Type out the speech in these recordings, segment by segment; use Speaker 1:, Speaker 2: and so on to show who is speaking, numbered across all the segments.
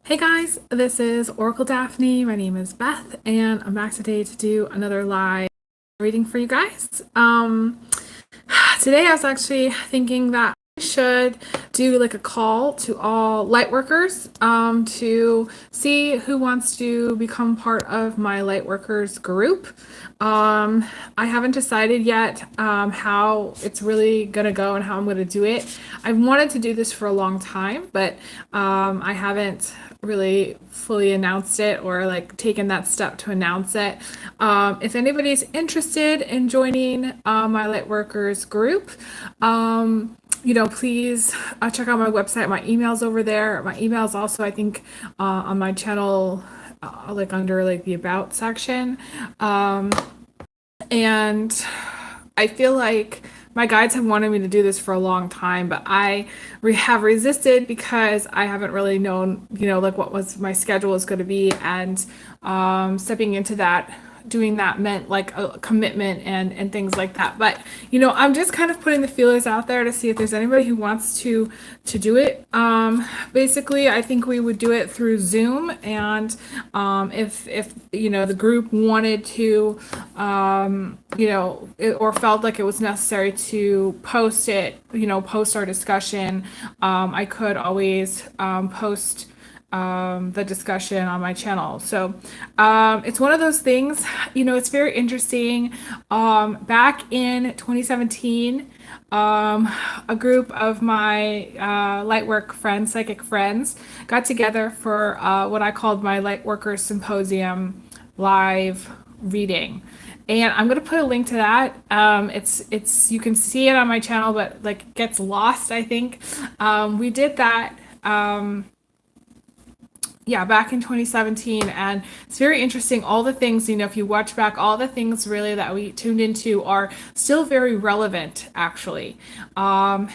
Speaker 1: Hey guys, this is Oracle Daphne. My name is Beth, and I'm back today to do another live reading for you guys. Today I was actually thinking that I should do like a call to all light workers to see who wants to become part of my light workers group. I haven't decided yet how it's really gonna go and how I'm gonna do it. I've wanted to do this for a long time, but I haven't really fully announced it or like taken that step to announce it. If anybody's interested in joining my Lightworkers group, please check out my website. My email's over there. My email's also, I think, on my channel, like under like the about section. And I feel like my guides have wanted me to do this for a long time, but I have resisted because I haven't really known, like what was my schedule is going to be, and stepping into that, doing that meant like a commitment and things like that. But I'm just kind of putting the feelers out there to see if there's anybody who wants to do it. Basically, I think we would do it through Zoom, and if the group wanted to, or felt like it was necessary to post it, post our discussion, I could always post the discussion on my channel. So it's one of those things, it's very interesting. Back in 2017, a group of my lightwork friends, psychic friends, got together for what I called my Lightworkers Symposium live reading. And I'm gonna put a link to that. It's you can see it on my channel, but like it gets lost, I think. We did that. Yeah, back in 2017, and it's very interesting. All the things, if you watch back, all the things really that we tuned into are still very relevant, actually. And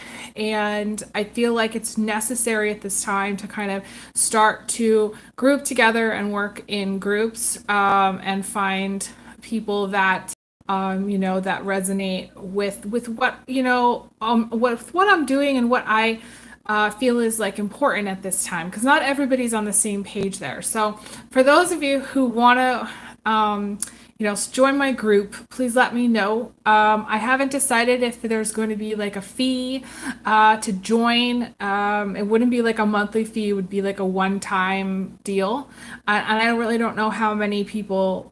Speaker 1: I feel like it's necessary at this time to kind of start to group together and work in groups, and find people that that resonate with what what I'm doing and what I feel is like important at this time, because not everybody's on the same page there. So for those of you who want to join my group, please let me know. I haven't decided if there's going to be like a fee to join. It wouldn't be like a monthly fee, it would be like a one-time deal. And I really don't know how many people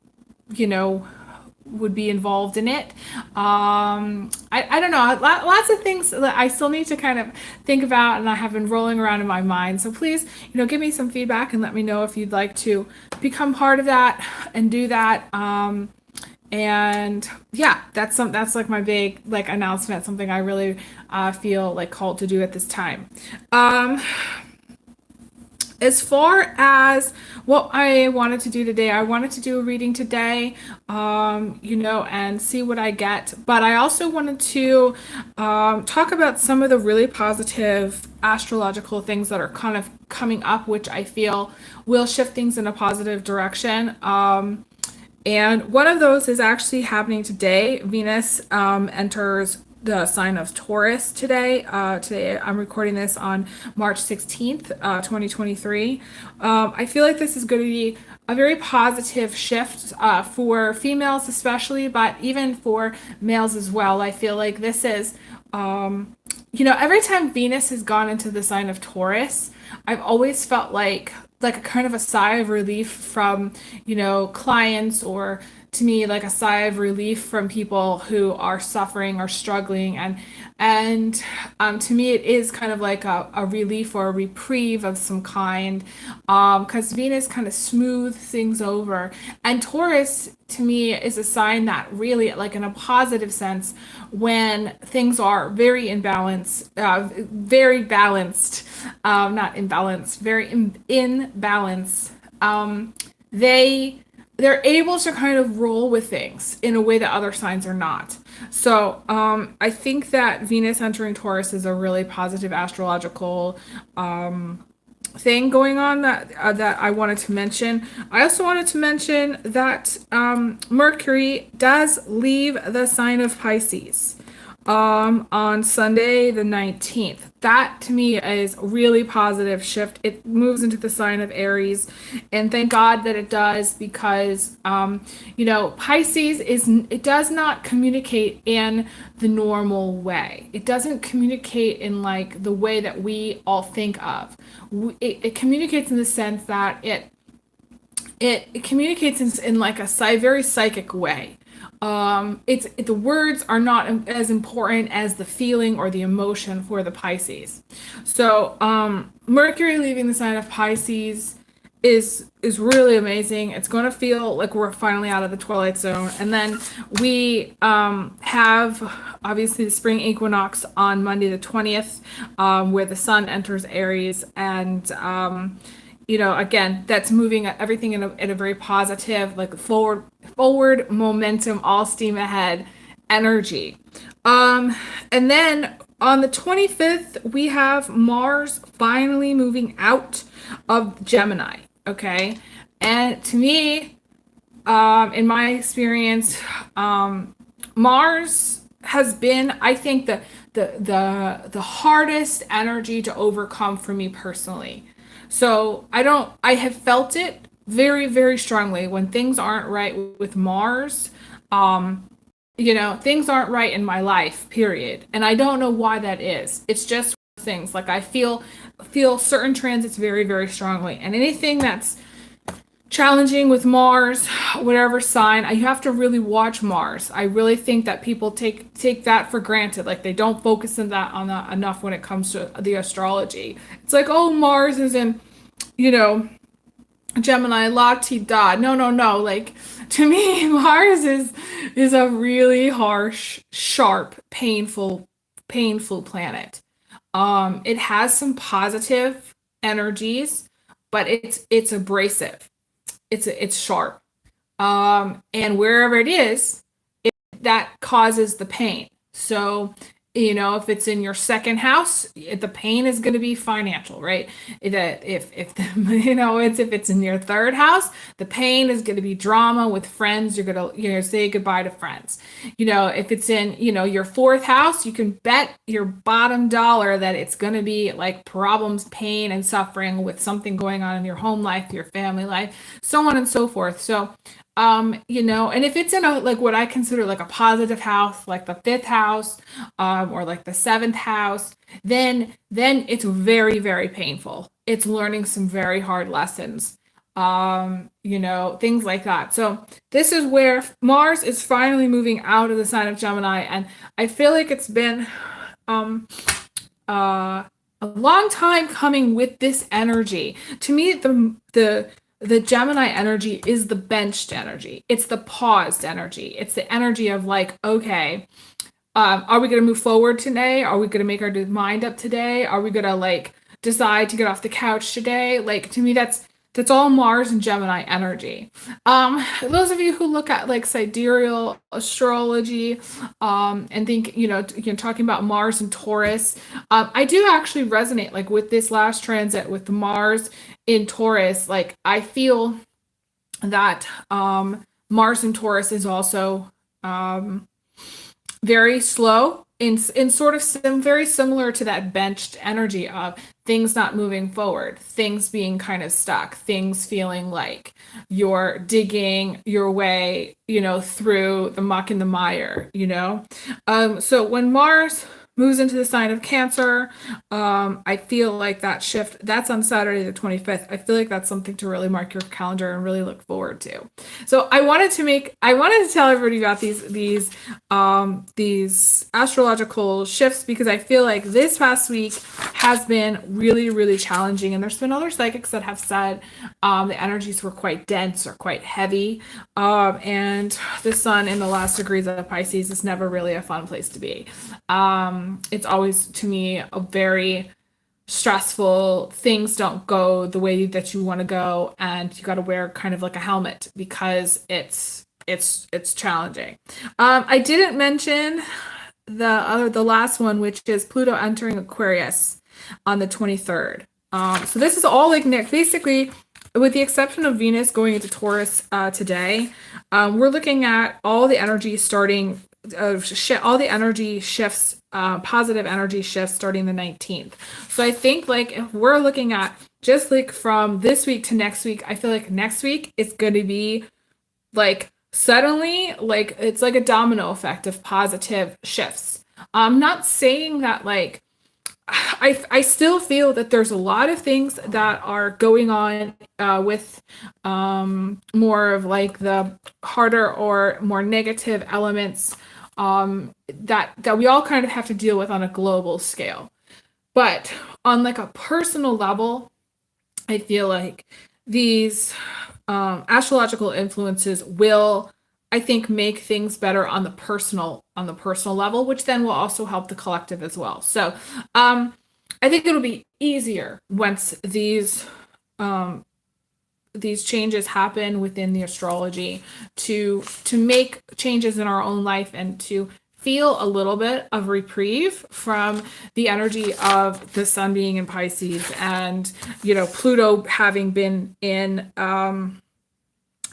Speaker 1: would be involved in it. I don't know. Lots of things that I still need to kind of think about, and I have been rolling around in my mind. So please, give me some feedback and let me know if you'd like to become part of that and do that. And yeah, that's like my big like announcement, something I really feel like called to do at this time. As far as what I wanted to do today, I wanted to do a reading today, and see what I get. But I also wanted to talk about some of the really positive astrological things that are kind of coming up, which I feel will shift things in a positive direction. And one of those is actually happening today. Venus enters the sign of Taurus today. Today I'm recording this on March 16th, 2023. I feel like this is going to be a very positive shift for females especially, but even for males as well. I feel like this is, every time Venus has gone into the sign of Taurus, I've always felt like a kind of a sigh of relief from, clients, or to me like a sigh of relief from people who are suffering or struggling, and to me it is kind of like a relief or a reprieve of some kind, because Venus kind of smooths things over, and Taurus to me is a sign that really, like in a positive sense, when things are very imbalanced, very balanced, not imbalanced, very in balance, they're able to kind of roll with things in a way that other signs are not. So I think that Venus entering Taurus is a really positive astrological thing going on that I wanted to mention. I also wanted to mention that Mercury does leave the sign of Pisces. on Sunday the 19th. That to me is a really positive shift. It moves into the sign of Aries, and thank God that it does because Pisces it does not communicate in the normal way. It doesn't communicate in like the way that we all think of. It communicates in the sense that it communicates in like a very psychic way. The words are not as important as the feeling or the emotion for the Pisces. So Mercury leaving the sign of Pisces is really amazing. It's going to feel like we're finally out of the twilight zone, and then we have obviously the spring equinox on Monday the 20th, where the sun enters Aries, and again, that's moving everything in a very positive, like forward momentum, all steam ahead energy. And then on the 25th, we have Mars finally moving out of Gemini. Okay. And to me, in my experience, Mars has been, I think, the hardest energy to overcome for me personally. So I have felt it very, very strongly when things aren't right with Mars. Things aren't right in my life, period. And I don't know why that is. It's just things like I feel certain transits very, very strongly. And anything that's challenging with Mars, whatever sign, you have to really watch Mars. I really think that people take that for granted. Like they don't focus on that enough when it comes to the astrology. It's like, oh, Mars is in, Gemini, la ti da. No, no, no. Like to me, Mars is a really harsh, sharp, painful planet. It has some positive energies, but it's abrasive. It's sharp. And wherever it is, that causes the pain. So, if it's in your second house, the pain is going to be financial, right? If it's in your third house, the pain is going to be drama with friends. You're going to, say goodbye to friends. If it's in, your fourth house, you can bet your bottom dollar that it's going to be like problems, pain, and suffering with something going on in your home life, your family life, so on and so forth. So, and if it's in like what I consider like a positive house, like the fifth house, or like the seventh house, then it's very, very painful. It's learning some very hard lessons, things like that. So this is where Mars is finally moving out of the sign of Gemini, and I feel like it's been a long time coming with this energy. To me, the Gemini energy is the benched energy. It's the paused energy. It's the energy of like, okay, are we going to move forward today? Are we going to make our mind up today? Are we going to like decide to get off the couch today? Like to me, that's all Mars and Gemini energy. Those of you who look at like sidereal astrology, and think, talking about Mars and Taurus, I do actually resonate like with this last transit with Mars in Taurus. Like I feel that Mars in Taurus is also very slow in sort of very similar to that benched energy of things not moving forward, things being kind of stuck, things feeling like you're digging your way, through the muck and the mire, So when Mars moves into the sign of Cancer, I feel like that shift, that's on Saturday the 25th. I feel like that's something to really mark your calendar and really look forward to. So I wanted to tell everybody about these astrological shifts because I feel like this past week has been really, really challenging. And there's been other psychics that have said the energies were quite dense or quite heavy. And the sun in the last degrees of Pisces is never really a fun place to be. It's always, to me, a very stressful. Things don't go the way that you want to go, and you got to wear kind of like a helmet because it's challenging. I didn't mention the last one, which is Pluto entering Aquarius on the 23rd. So this is all like basically, with the exception of Venus going into Taurus today, we're looking at all the energy starting all the energy shifts, positive energy shifts starting the 19th. So I think like if we're looking at just like from this week to next week, I feel like next week it's going to be like suddenly like it's like a domino effect of positive shifts. I'm not saying that like I still feel that there's a lot of things that are going on with more of like the harder or more negative elements that we all kind of have to deal with on a global scale. But on like a personal level, I feel like these astrological influences will, I think, make things better on the personal level, which then will also help the collective as well. So I think it'll be easier once these changes happen within the astrology to make changes in our own life and to feel a little bit of reprieve from the energy of the sun being in Pisces and Pluto having been in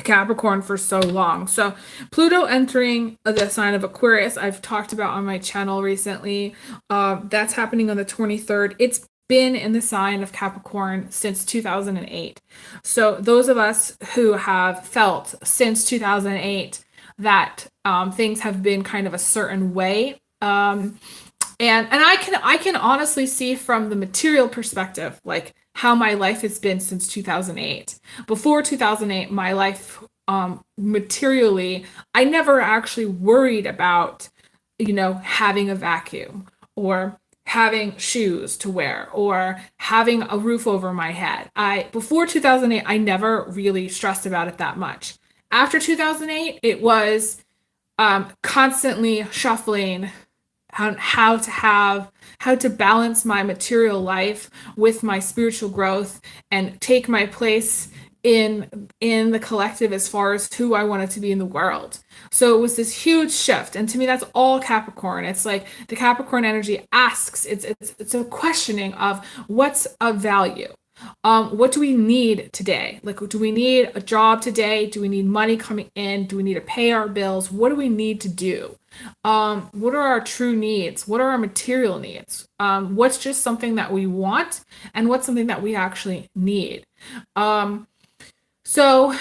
Speaker 1: Capricorn for so long. So Pluto entering the sign of Aquarius, I've talked about on my channel recently. That's happening on the 23rd. It's been in the sign of Capricorn since 2008. So those of us who have felt since 2008 that things have been kind of a certain way, and I can honestly see from the material perspective, like how my life has been since 2008. Before 2008, my life materially, I never actually worried about, having a vacuum or having shoes to wear or having a roof over my head. Before 2008, I never really stressed about it that much. After 2008, it was constantly shuffling on how to balance my material life with my spiritual growth and take my place in the collective as far as who I wanted to be in the world. So it was this huge shift, and to me that's all Capricorn. It's like the Capricorn energy asks, it's a questioning of what's of value. What do we need today? Like, do we need a job today? Do we need money coming in? Do we need to pay our bills? What do we need to do? What are our true needs? What are our material needs? What's just something that we want and what's something that we actually need? So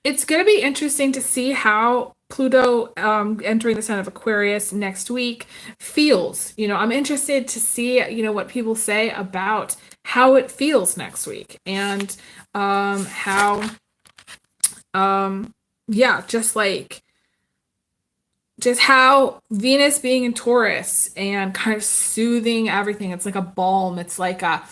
Speaker 1: it's going to be interesting to see how Pluto entering the sign of Aquarius next week feels. I'm interested to see, what people say about how it feels next week and how, yeah, just how Venus being in Taurus and kind of soothing everything. It's like a balm. It's like a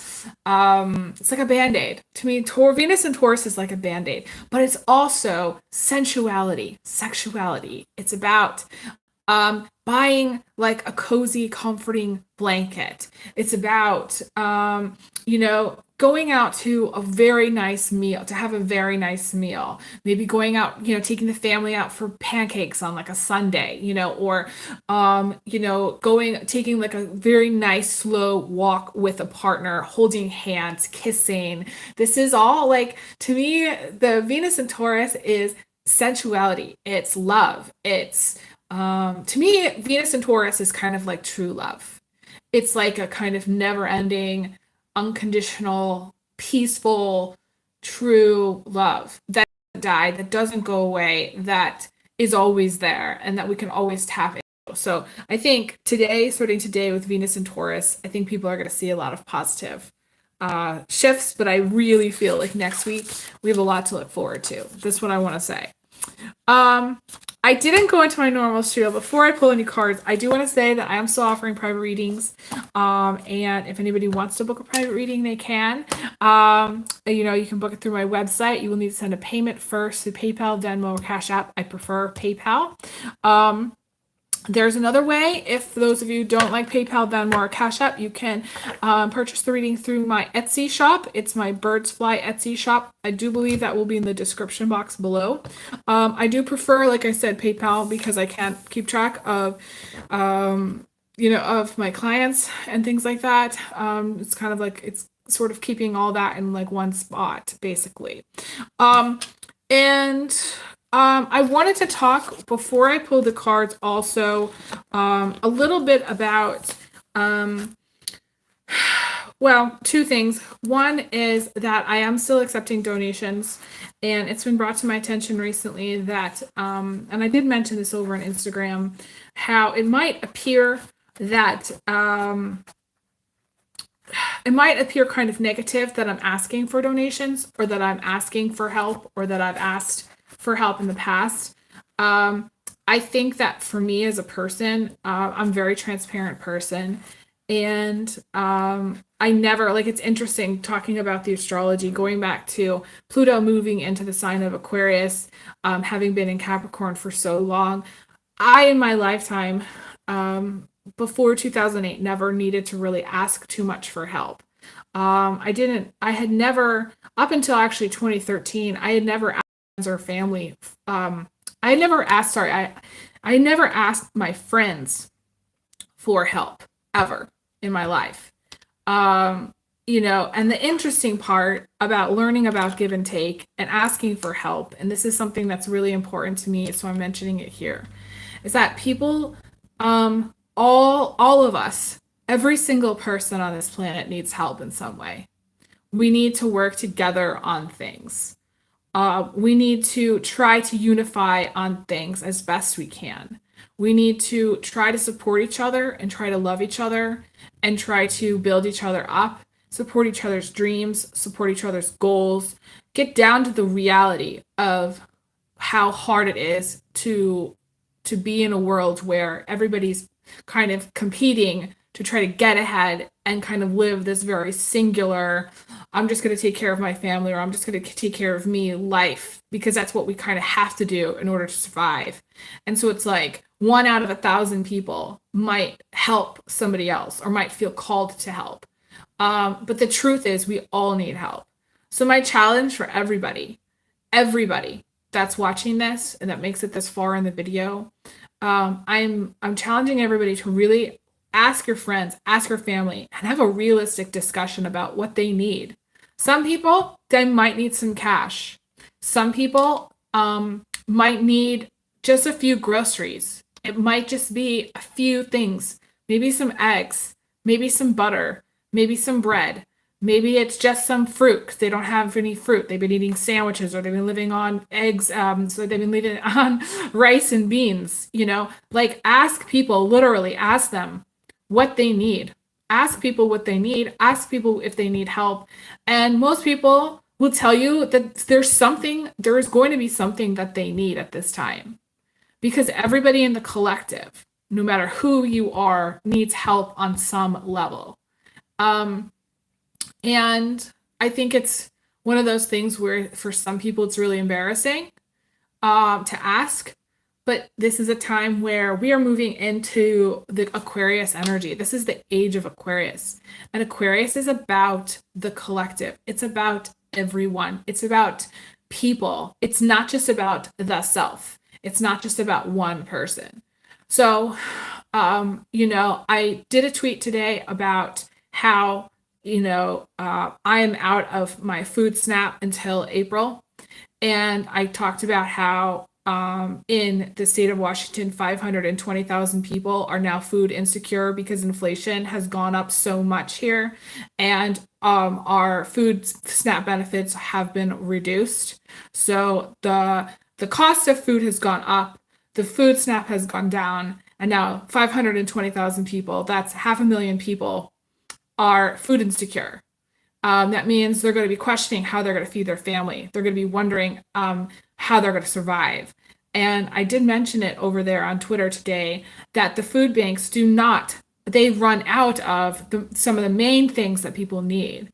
Speaker 1: band-aid. To me, Venus and Taurus is like a band-aid, but it's also sensuality, sexuality. It's about buying like a cozy, comforting blanket. It's about, going out to a very nice meal, to have a very nice meal. Maybe going out, taking the family out for pancakes on like a Sunday, or, taking like a very nice, slow walk with a partner, holding hands, kissing. This is all like, to me, the Venus and Taurus is sensuality. It's love. To me, Venus and Taurus is kind of like true love. It's like a kind of never ending, unconditional, peaceful, true love that doesn't die, that doesn't go away, that is always there, and that we can always tap into. So I think today, starting today with Venus and Taurus, I think people are going to see a lot of positive shifts, but I really feel like next week we have a lot to look forward to. That's what I want to say. I didn't go into my normal spiel. Before I pull any cards, I do want to say that I am still offering private readings. And if anybody wants to book a private reading, they can. You can book it through my website. You will need to send a payment first to PayPal, Venmo, or Cash App. I prefer PayPal. There's another way. If those of you don't like PayPal, Venmo, or Cash App, you can purchase the reading through my Etsy shop. It's my Birds Fly Etsy shop. I do believe that will be in the description box below. I do prefer, like I said, PayPal because I can't keep track of, of my clients and things like that. It's kind of like it's sort of keeping all that in like one spot, basically. And I wanted to talk before I pull the cards also a little bit about um, well, two things. One is that I am still accepting donations, and it's been brought to my attention recently that, and I did mention this over on Instagram, how that it might appear kind of negative that I'm asking for donations, or that I'm asking for help, or that I've asked for help in the past. Um, I think that for me as a person, I'm a very transparent person. And I never, like, it's interesting talking about the astrology, going back to Pluto moving into the sign of Aquarius, having been in Capricorn for so long. I, in my lifetime, before 2008, never needed to really ask too much for help. I had never, up until actually 2013, I had never asked friends or family. I had never asked, sorry, I never asked my friends for help ever in my life. Um, and the interesting part about learning about give and take and asking for help, and this is something that's really important to me, so I'm mentioning it here, is that people, all of us, every single person on this planet needs help in some way. We need to work together on things. We need to try to unify on things as best we can. We need to try to support each other and try to love each other and try to build each other up, support each other's dreams, support each other's goals, get down to the reality of how hard it is to be in a world where everybody's kind of competing to try to get ahead and kind of live this very singular, I'm just going to take care of my family, or I'm just going to take care of me life, because that's what we kind of have to do in order to survive. And so it's like one out of 1,000 people might help somebody else or might feel called to help. But the truth is, we all need help. So my challenge for everybody that's watching this and that makes it this far in the video, I'm challenging everybody to really ask your friends, ask your family, and have a realistic discussion about what they need. Some people, they might need some cash. Some people might need just a few groceries. It might just be a few things, maybe some eggs, maybe some butter, maybe some bread. Maybe it's just some fruit because they don't have any fruit. They've been eating sandwiches, or they've been living on eggs. So they've been living on rice and beans, like ask people, literally ask them what they need. Ask people what they need. Ask people if they need help. And most people will tell you that there is going to be something that they need at this time. Because everybody in the collective, no matter who you are, needs help on some level. And I think it's one of those things where for some people it's really embarrassing to ask. But this is a time where we are moving into the Aquarius energy. This is the age of Aquarius. And Aquarius is about the collective. It's about everyone. It's about people. It's not just about the self. It's not just about one person. So, I did a tweet today about how, I am out of my food snap until April. And I talked about how in the state of Washington, 520,000 people are now food insecure because inflation has gone up so much here, and our food SNAP benefits have been reduced. So the cost of food has gone up, the food SNAP has gone down, and now 520,000 people, that's 500,000 people, are food insecure. That means they're going to be questioning how they're going to feed their family. They're going to be wondering how they're going to survive. And I did mention it over there on Twitter today that the food banks they run out of some of the main things that people need.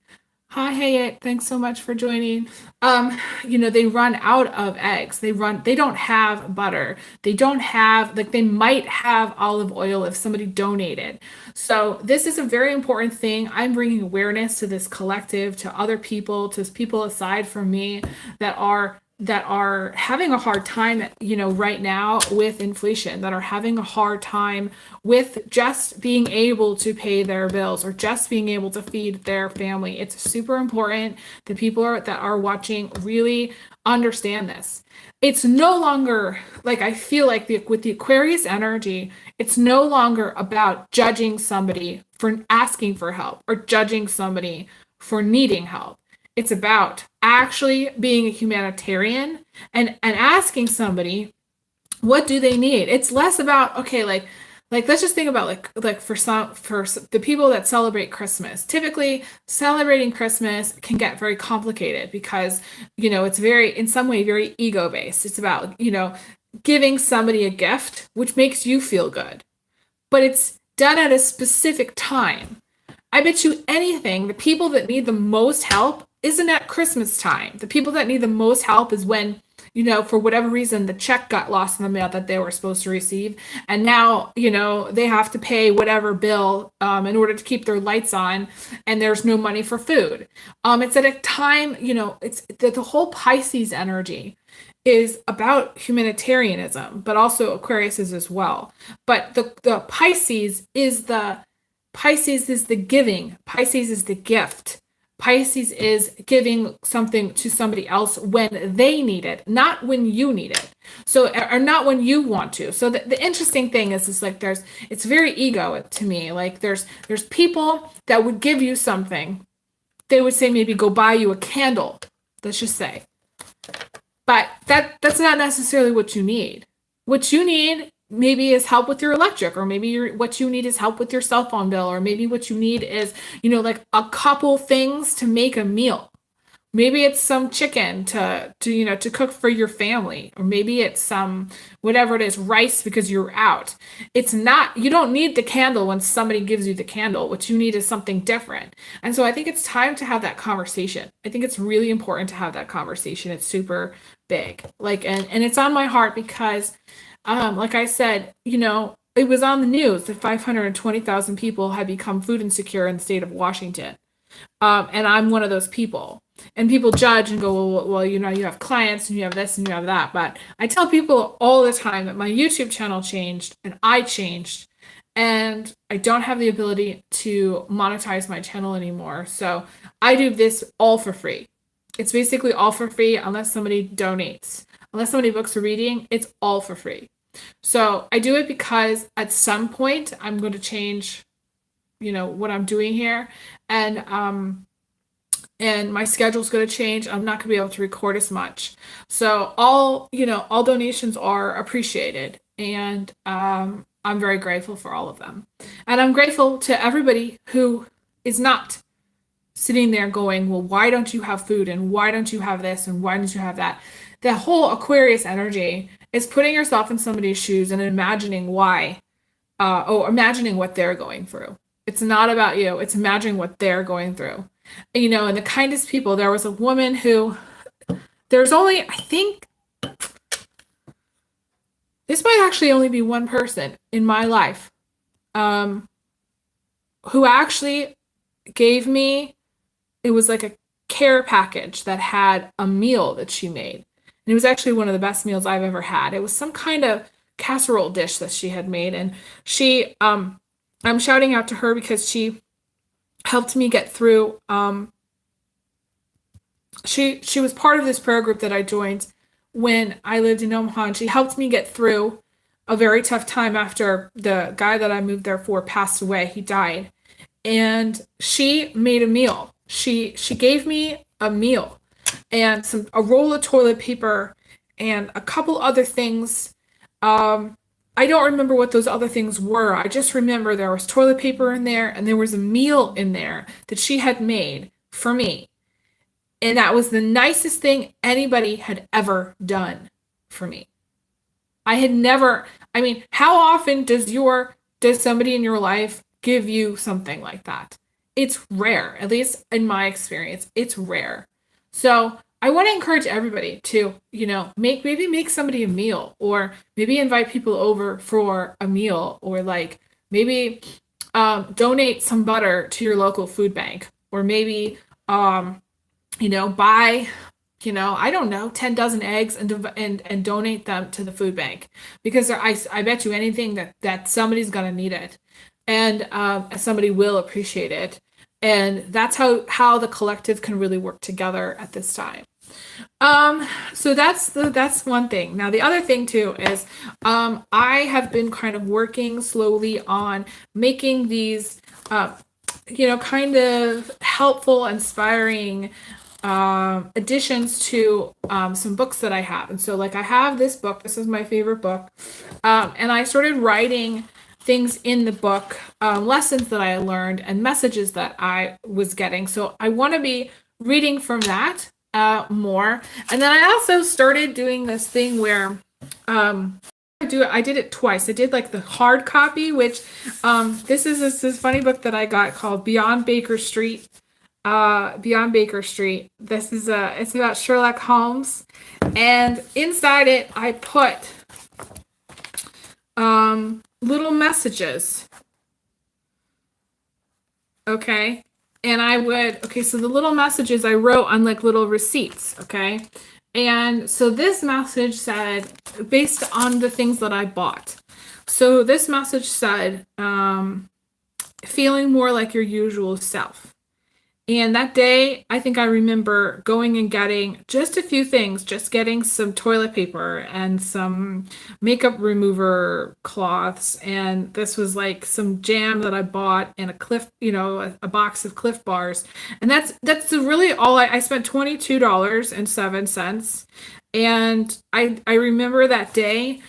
Speaker 1: Hi, Hayat. Thanks so much for joining. They run out of eggs. They don't have butter. They don't have, they might have olive oil if somebody donated. So this is a very important thing. I'm bringing awareness to this collective, to other people, to people aside from me that are that are having a hard time, right now with inflation, that are having a hard time with just being able to pay their bills or just being able to feed their family. It's super important that that are watching really understand this. It's no longer like, I feel like with the Aquarius energy, it's no longer about judging somebody for asking for help or judging somebody for needing help. It's about actually being a humanitarian and asking somebody, what do they need? It's less about, okay, like let's just think about like for the people that celebrate Christmas. Typically, celebrating Christmas can get very complicated because, it's very, in some way, very ego based. It's about, giving somebody a gift which makes you feel good, but it's done at a specific time. I bet you anything, the people that need the most help isn't at Christmas time. The people that need the most help is when, for whatever reason, the check got lost in the mail that they were supposed to receive. And now, they have to pay whatever bill in order to keep their lights on, and there's no money for food. It's at a time, it's the whole Pisces energy is about humanitarianism, but also Aquarius is as well. But the Pisces is the giving. Pisces is the gift. Pisces is giving something to somebody else when they need it, not when you need it. So, or not when you want to. So the interesting thing is like it's very ego to me. Like there's people that would give you something. They would say maybe go buy you a candle, let's just say. But that's not necessarily what you need. What you need maybe is help with your electric, or maybe what you need is help with your cell phone bill, or maybe what you need is, like a couple things to make a meal. Maybe it's some chicken to cook for your family, or maybe it's some, whatever it is, rice because you're out. It's not, you don't need the candle when somebody gives you the candle. What you need is something different. And so I think it's time to have that conversation. I think it's really important to have that conversation. It's super big. Like, and it's on my heart because, like I said, it was on the news that 520,000 people had become food insecure in the state of Washington. And I'm one of those people. And people judge and go, well, you have clients and you have this and you have that. But I tell people all the time that my YouTube channel changed and I changed. And I don't have the ability to monetize my channel anymore. So I do this all for free. It's basically all for free unless somebody donates. Unless somebody books a reading, it's all for free. So I do it because at some point I'm going to change, what I'm doing here. And my schedule's going to change. I'm not going to be able to record as much. So all donations are appreciated. And I'm very grateful for all of them. And I'm grateful to everybody who is not sitting there going, well, why don't you have food? And why don't you have this? And why don't you have that? The whole Aquarius energy is putting yourself in somebody's shoes and imagining why, or imagining what they're going through. It's not about you. It's imagining what they're going through. And the kindest people, there was a woman who, there's only, I think, this might actually only be one person in my life who actually gave me, it was like a care package that had a meal that she made. And it was actually one of the best meals I've ever had. It was some kind of casserole dish that she had made. And she, I'm shouting out to her because she helped me get through. She was part of this prayer group that I joined when I lived in Omaha, and she helped me get through a very tough time after the guy that I moved there for passed away. He died. And she made a meal. She gave me a meal and a roll of toilet paper and a couple other things. I don't remember what those other things were. I just remember there was toilet paper in there and there was a meal in there that she had made for me. And that was the nicest thing anybody had ever done for me. I had never, how often does somebody in your life give you something like that? It's rare, at least in my experience, it's rare. So I want to encourage everybody to, maybe make somebody a meal, or maybe invite people over for a meal, or like maybe donate some butter to your local food bank, or maybe, buy I don't know, 10 dozen eggs and donate them to the food bank because I bet you anything that somebody's gonna need it, and somebody will appreciate it, and that's how the collective can really work together at this time. So that's one thing. Now the other thing too is I have been kind of working slowly on making these kind of helpful, inspiring additions to some books that I have. And so like I have this book, this is my favorite book. And I started writing things in the book, lessons that I learned and messages that I was getting. So I want to be reading from that more. And then I also started doing this thing where I did it twice. I did like the hard copy, which this is this funny book that I got called Beyond Baker Street. Beyond Baker Street. This is it's about Sherlock Holmes, and inside it I put little messages. Okay. And so the little messages I wrote on like little receipts, okay? And so this message said, based on the things that I bought. So this message said, feeling more like your usual self. And that day, I think I remember going and getting just a few things, just getting some toilet paper and some makeup remover cloths. And this was like some jam that I bought and a box of Cliff Bars. And that's really all I spent $22.07. And I remember that day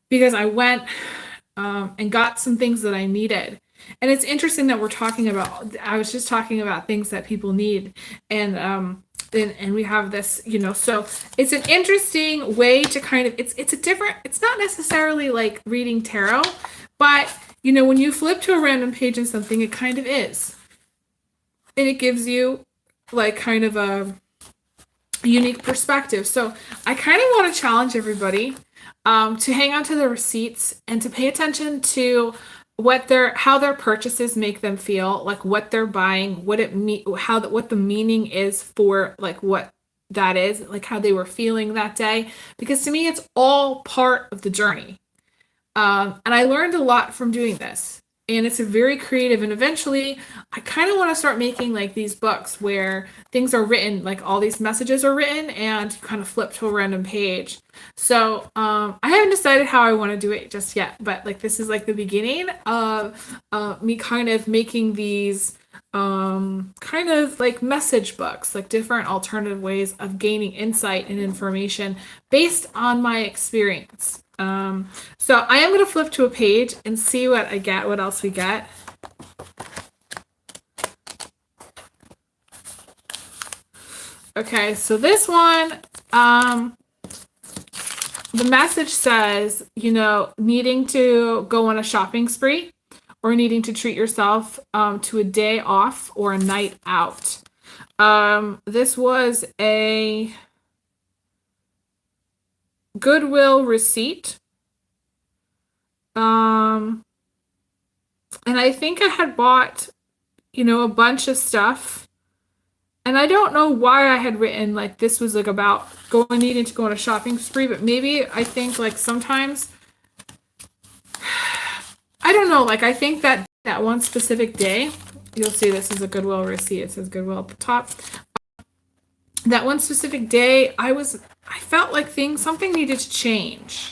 Speaker 1: because I went and got some things that I needed. And it's interesting that I was just talking about things that people need. And we have this, so it's an interesting way to kind of, it's not necessarily like reading tarot, but when you flip to a random page in something, it kind of is. And it gives you like kind of a unique perspective. So I kind of want to challenge everybody to hang on to the receipts and to pay attention to how their purchases make them feel, like what they're buying, what the meaning is for like what that is, like how they were feeling that day. Because to me, it's all part of the journey. And I learned a lot from doing this. And it's a very creative, and eventually I kind of want to start making like these books where things are written, like all these messages are written and you kind of flip to a random page. So I haven't decided how I want to do it just yet, but like this is like the beginning of me kind of making these kind of like message books, like different alternative ways of gaining insight and information based on my experience. So I am going to flip to a page and see what else we get. Okay, so this one, the message says, needing to go on a shopping spree or needing to treat yourself to a day off or a night out. This was a Goodwill receipt. And I think I had bought, a bunch of stuff. And I don't know why I had written like this was like about needing to go on a shopping spree, but maybe I think like sometimes I don't know, like I think that one specific day, you'll see this is a Goodwill receipt. It says Goodwill at the top. That one specific day, I felt like something needed to change.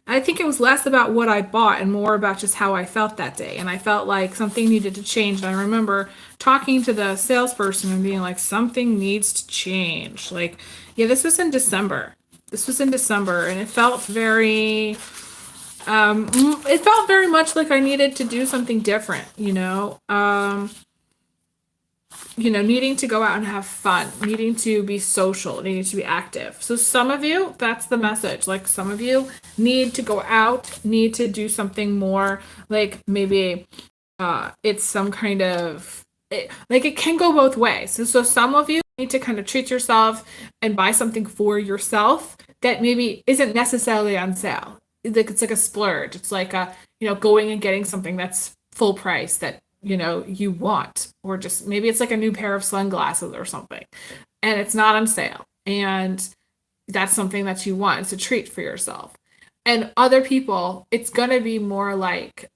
Speaker 1: I think it was less about what I bought and more about just how I felt that day. And I felt like something needed to change. And I remember talking to the salesperson and being like, something needs to change. Like, yeah, this was in December. And it felt very much like I needed to do something different, needing to go out and have fun, needing to be social, needing to be active. So some of you, that's the message. Like some of you need to go out, need to do something more, like maybe it's some kind of, it can go both ways. So some of you need to kind of treat yourself and buy something for yourself that maybe isn't necessarily on sale. It's like a splurge. It's like going and getting something that's full price that you want, or just maybe it's like a new pair of sunglasses or something and it's not on sale And that's something that you want. It's a treat for yourself. And other people, it's going to be more like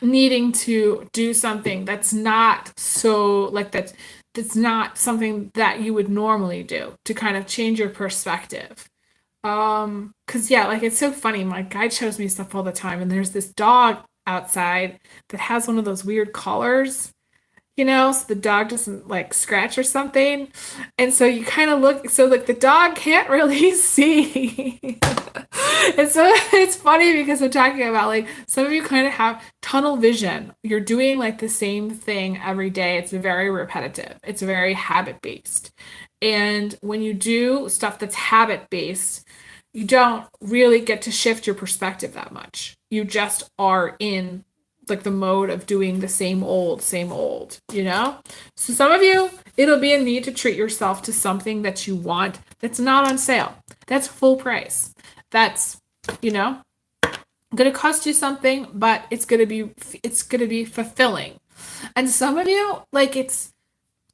Speaker 1: needing to do something that's not so like that's not something that you would normally do to kind of change your perspective. Cause yeah, like it's so funny. My guide shows me stuff all the time, and there's this dog outside that has one of those weird collars, so the dog doesn't like scratch or something. And so you kind of look, so like the dog can't really see. And so it's funny because I'm talking about like some of you kind of have tunnel vision. You're doing like the same thing every day. It's very repetitive. It's very habit based. And when you do stuff that's habit based, you don't really get to shift your perspective that much. You just are in like the mode of doing the same old. So some of you, it'll be a need to treat yourself to something that you want that's not on sale. That's full price. That's, going to cost you something, but it's going to be fulfilling. And some of you, like it's,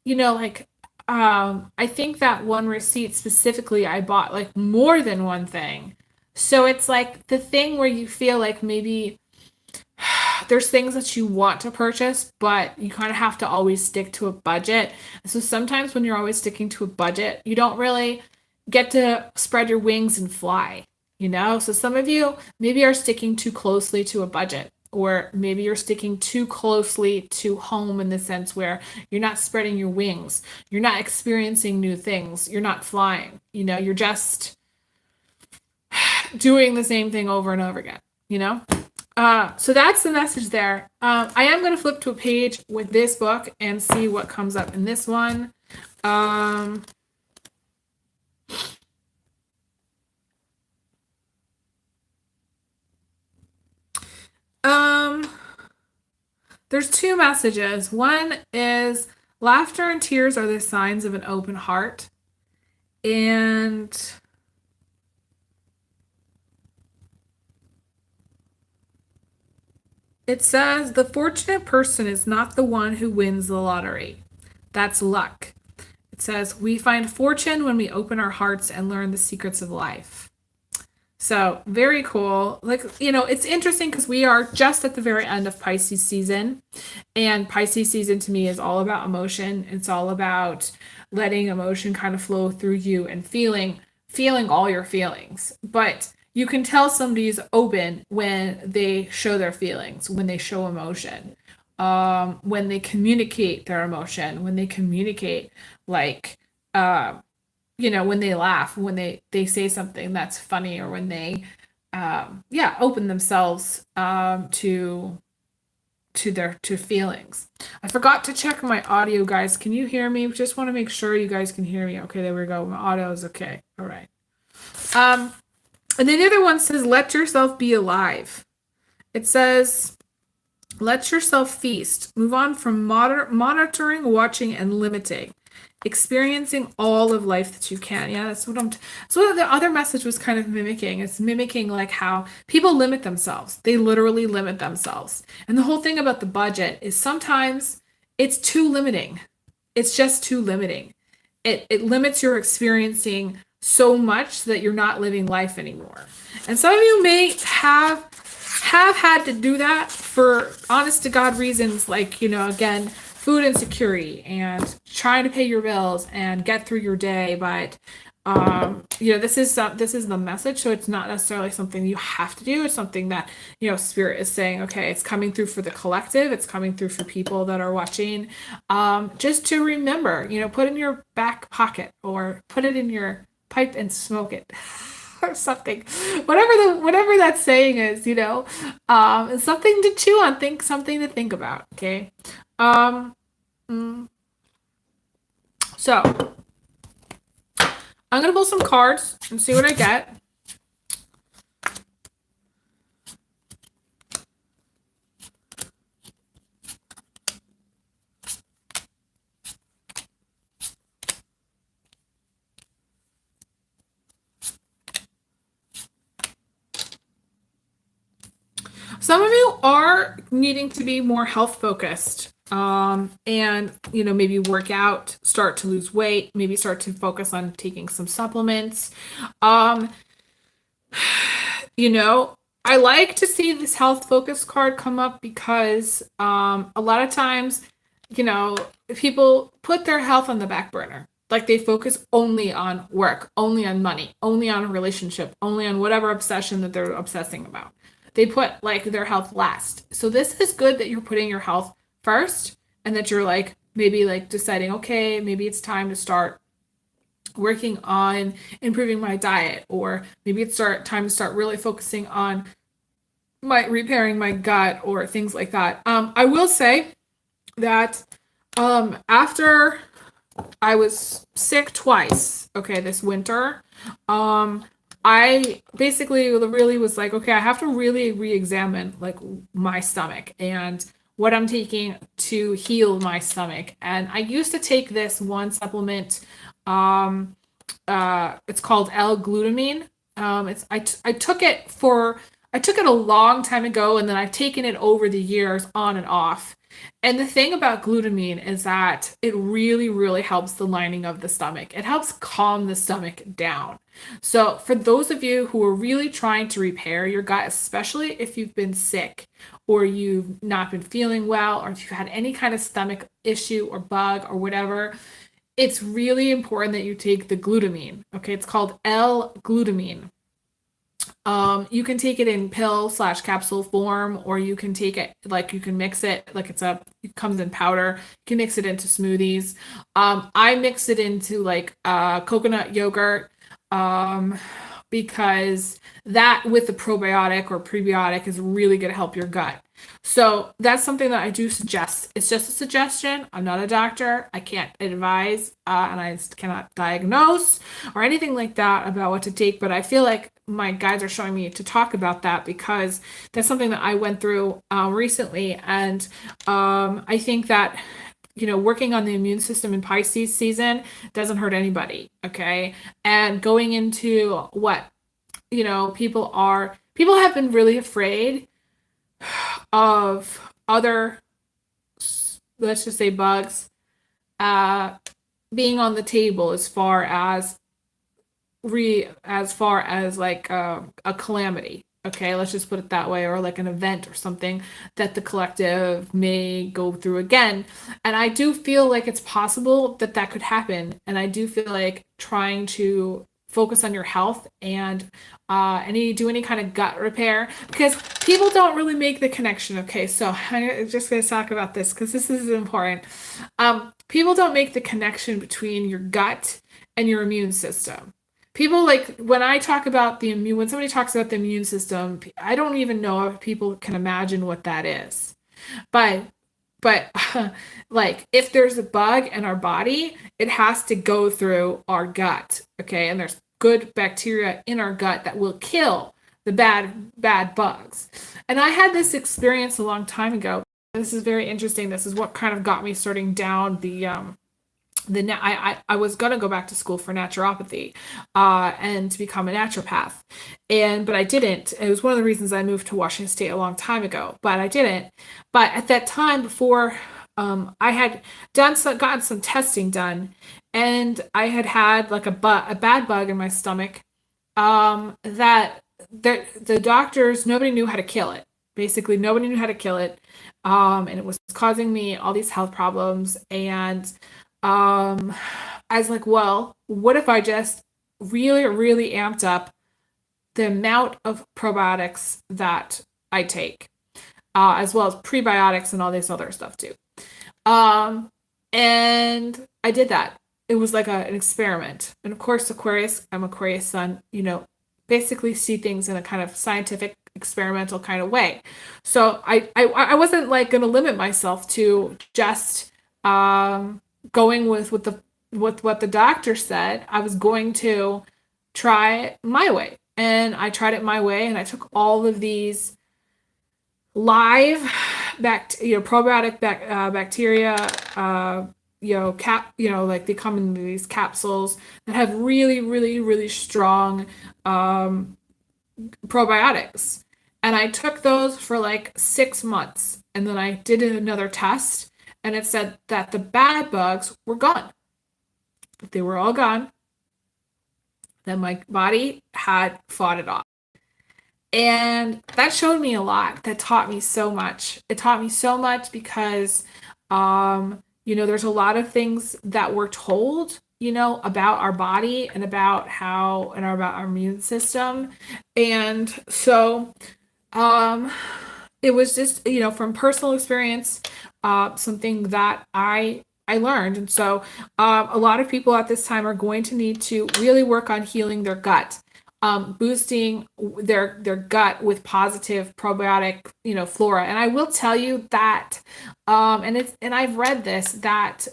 Speaker 1: like I think that one receipt specifically, I bought like more than one thing. So it's like the thing where you feel like maybe there's things that you want to purchase, but you kind of have to always stick to a budget. So sometimes when you're always sticking to a budget, you don't really get to spread your wings and fly. So some of you maybe are sticking too closely to a budget, or maybe you're sticking too closely to home in the sense where you're not spreading your wings. You're not experiencing new things. You're not flying. You're just doing the same thing over and over again. So that's the message there. I am going to flip to a page with this book and see what comes up in this one. There's two messages. One is laughter and tears are the signs of an open heart. And it says the fortunate person is not the one who wins the lottery. That's luck. It says we find fortune when we open our hearts and learn the secrets of life. So very cool. Like, it's interesting because we are just at the very end of Pisces season. And Pisces season to me is all about emotion. It's all about letting emotion kind of flow through you and feeling all your feelings. But you can tell somebody's open when they show their feelings, when they show emotion, when they communicate their emotion, when they communicate like, when they laugh, when they say something that's funny, or when they, open themselves to feelings. I forgot to check my audio, guys. Can you hear me? Just want to make sure you guys can hear me. Okay, there we go. My audio is okay. All right. And then the other one says, let yourself be alive. It says, let yourself feast. Move on from monitoring, watching, and limiting. Experiencing all of life that you can. Yeah, that's what the other message was kind of mimicking. It's mimicking like how people limit themselves. They literally limit themselves. And the whole thing about the budget is sometimes it's too limiting. It's just too limiting. It limits your experiencing so much that you're not living life anymore. And some of you may have had to do that for honest to God reasons, like, again, food insecurity and trying to pay your bills and get through your day. But this is the message. So it's not necessarily something you have to do. It's something that, Spirit is saying, okay, it's coming through for the collective. It's coming through for people that are watching. Just to remember, put in your back pocket or put it in your pipe and smoke it. Or something, whatever that saying is, it's something to chew on, something to think about. Okay. So I'm gonna pull some cards and see what I get. Some of you are needing to be more health focused. And maybe work out, start to lose weight, maybe start to focus on taking some supplements. Um, you know, I like to see this health focus card come up because a lot of times, you know, people put their health on the back burner. Like they focus only on work, only on money, only on a relationship, only on whatever obsession that they're obsessing about. They put like their health last. So this is good that you're putting your health first and that you're like maybe like deciding, okay, maybe it's time to start working on improving my diet, or maybe it's time to start really focusing on my repairing my gut or things like that. I will say that after I was sick twice, okay, this winter, I basically really was like, okay, I have to really re-examine like my stomach and what I'm taking to heal my stomach. And I used to take this one supplement. It's called L-glutamine. I took it a long time ago, and then I've taken it over the years on and off. And the thing about glutamine is that it really, really helps the lining of the stomach. It helps calm the stomach down. So for those of you who are really trying to repair your gut, especially if you've been sick or you've not been feeling well, or if you've had any kind of stomach issue or bug or whatever, it's really important that you take the glutamine. Okay, it's called L-glutamine. You can take it in pill / capsule form, or you can take it like you can mix it like it comes in powder. You can mix it into smoothies. I mix it into like coconut yogurt, because that with the probiotic or prebiotic is really going to help your gut. So that's something that I do suggest. It's just a suggestion. I'm not a doctor. I can't advise, and I cannot diagnose or anything like that about what to take. But I feel like my guides are showing me to talk about that because that's something that I went through recently. And I think that working on the immune system in Pisces season doesn't hurt anybody. Okay. And going into what, people have been really afraid of other, let's just say bugs, uh, being on the table as far as like a calamity. Okay, let's just put it that way, or like an event or something that the collective may go through again. And I do feel like it's possible that that could happen. And I do feel like trying to focus on your health and do any kind of gut repair, because people don't really make the connection. Okay, so I'm just going to talk about this because this is important. People don't make the connection between your gut and your immune system. People like when somebody talks about the immune system, I don't even know if people can imagine what that is. But but like if there's a bug in our body, it has to go through our gut, okay? And there's good bacteria in our gut that will kill the bad bugs. And I had this experience a long time ago. This is very interesting. This is what kind of got me starting down I was gonna go back to school for naturopathy, and to become a naturopath, but I didn't. It was one of the reasons I moved to Washington State a long time ago, but I didn't. But at that time, before I had gotten some testing done, and I had like a bad bug in my stomach, that the doctors, nobody knew how to kill it. Basically, nobody knew how to kill it, and it was causing me all these health problems. And I was like, well, what if I just really, really amped up the amount of probiotics that I take, as well as prebiotics and all this other stuff too. And I did that. It was like an experiment. And of course, I'm Aquarius sun, basically see things in a kind of scientific, experimental kind of way. So I wasn't like going to limit myself to just going with what the doctor said. I was going to try it my way. And I tried it my way, and I took all of these live probiotic bacteria, like they come in these capsules that have really, really, really strong probiotics. And I took those for like 6 months, and then I did another test, and it said that the bad bugs were gone. They were all gone. Then my body had fought it off. And that showed me a lot. That taught me so much. It taught me so much because, there's a lot of things that we're told, about our body and about about our immune system. And so, um, it was just, from personal experience, something that I learned. And so, a lot of people at this time are going to need to really work on healing their gut, boosting their gut with positive probiotic, flora. And I will tell you that, and I've read this, that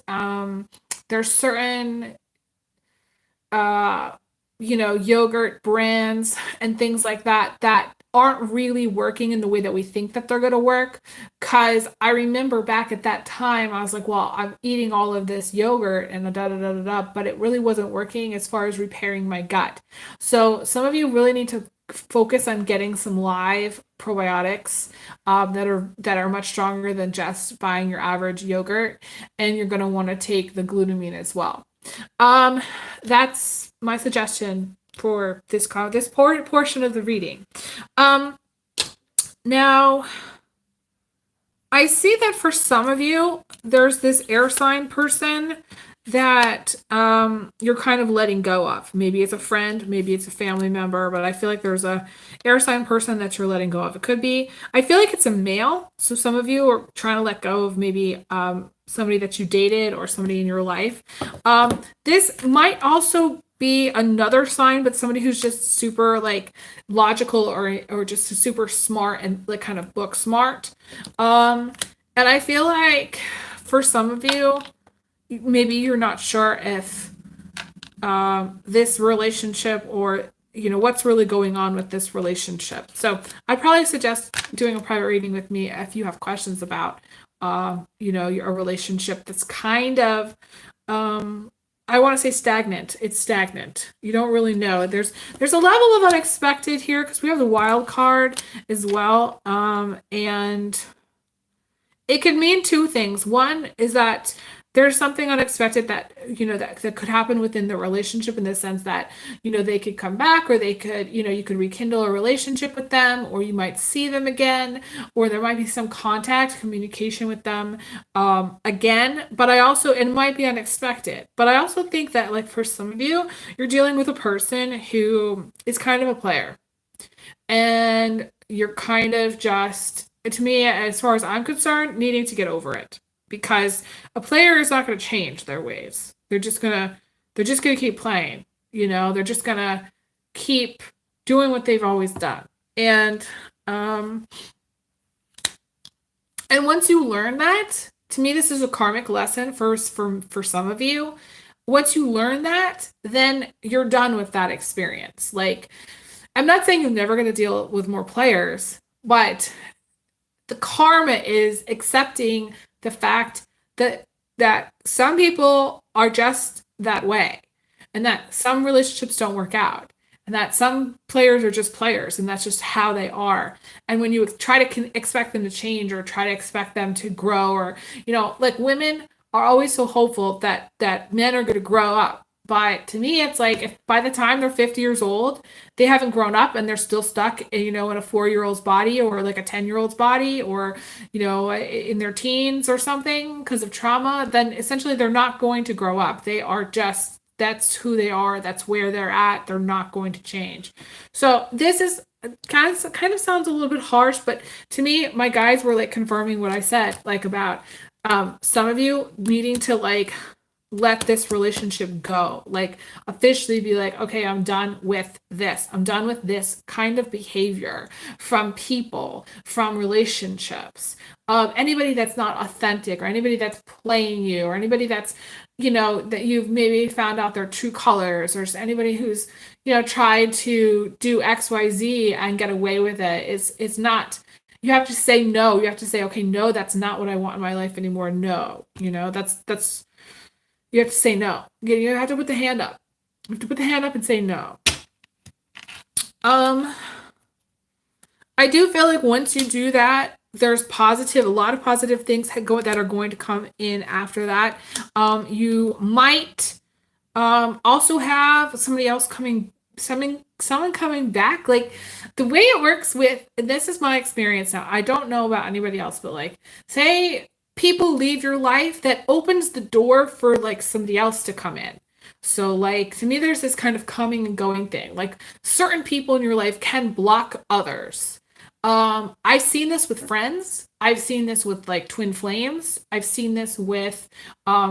Speaker 1: there's certain yogurt brands and things like that that aren't really working in the way that we think that they're going to work. Because I remember back at that time, I was like, well, I'm eating all of this yogurt and da da da da da, but it really wasn't working as far as repairing my gut. So some of you really need to focus on getting some live probiotics that are much stronger than just buying your average yogurt, and you're going to want to take the glutamine as well. That's my suggestion for this portion of the reading. Now, I see that for some of you, there's this air sign person that you're kind of letting go of. Maybe it's a friend, maybe it's a family member, but I feel like there's a air sign person that you're letting go of. It could be, I feel like it's a male. So some of you are trying to let go of maybe somebody that you dated or somebody in your life. This might also be another sign, but somebody who's just super like logical or just super smart and like kind of book smart. And I feel like for some of you, maybe you're not sure if this relationship or what's really going on with this relationship. So I'd probably suggest doing a private reading with me if you have questions about your relationship that's kind of I want to say stagnant. It's stagnant. You don't really know. There's a level of unexpected here because we have the wild card as well. And it could mean two things. One is that there's something unexpected that, that could happen within the relationship in the sense that, they could come back, or they could, you could rekindle a relationship with them, or you might see them again, or there might be some contact, communication with them again. But it might be unexpected. But I also think that, like, for some of you, you're dealing with a person who is kind of a player. And you're kind of just, to me, as far as I'm concerned, needing to get over it. Because a player is not going to change their ways. They're just gonna keep playing. They're just gonna keep doing what they've always done. And once you learn that, to me, this is a karmic lesson for some of you. Once you learn that, then you're done with that experience. Like, I'm not saying you're never going to deal with more players, but the karma is accepting the fact that some people are just that way, and that some relationships don't work out, and that some players are just players, and that's just how they are. And when you try to expect them to change, or try to expect them to grow, or like, women are always so hopeful that men are going to grow up. But to me, it's like, if by the time they're 50 years old, they haven't grown up and they're still stuck, in a 4-year-old's body, or like a 10-year-old's body, or, in their teens or something because of trauma, then essentially they're not going to grow up. They are just, that's who they are. That's where they're at. They're not going to change. So this is kind of sounds a little bit harsh, but to me, my guides were like confirming what I said, like about some of you needing to like let this relationship go, like officially be like, okay, I'm done with this. I'm done with this kind of behavior from people, from relationships, anybody that's not authentic, or anybody that's playing you, or anybody that's, that you've maybe found out their true colors, or anybody who's, tried to do XYZ and get away with it. It's not, you have to say no. You have to say, okay, no, that's not what I want in my life anymore. No, that's you have to say no. You have to put the hand up. You have to put the hand up and say no. I do feel like once you do that, there's a lot of positive things that are going to come in after that. You might also have someone coming back. Like the way it works with, and this is my experience now, I don't know about anybody else, but like, say people leave your life, that opens the door for like somebody else to come in. So like to me, there's this kind of coming and going thing. Like certain people in your life can block others. I've seen this with friends. I've seen this with like twin flames. I've seen this with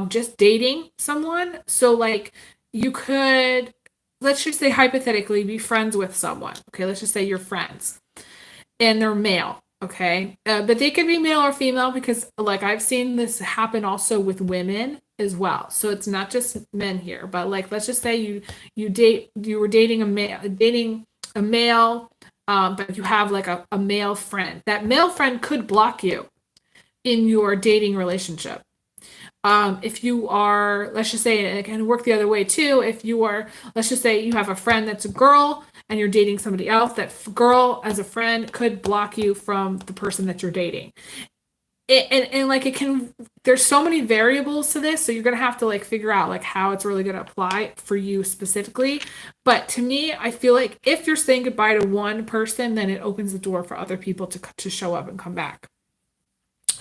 Speaker 1: just dating someone. So like you could, let's just say hypothetically, be friends with someone. Okay, let's just say you're friends and they're male. Okay, but they could be male or female, because like I've seen this happen also with women as well. So it's not just men here, but like let's just say you were dating a male, but you have like a male friend. That male friend could block you in your dating relationship. If you are, let's just say, and it can work the other way too. If you are, let's just say you have a friend that's a girl and you're dating somebody else, that girl as a friend could block you from the person that you're dating. And like it can, there's so many variables to this, so you're gonna have to like figure out like how it's really gonna apply for you specifically. But to me, I feel like if you're saying goodbye to one person, then it opens the door for other people to show up and come back.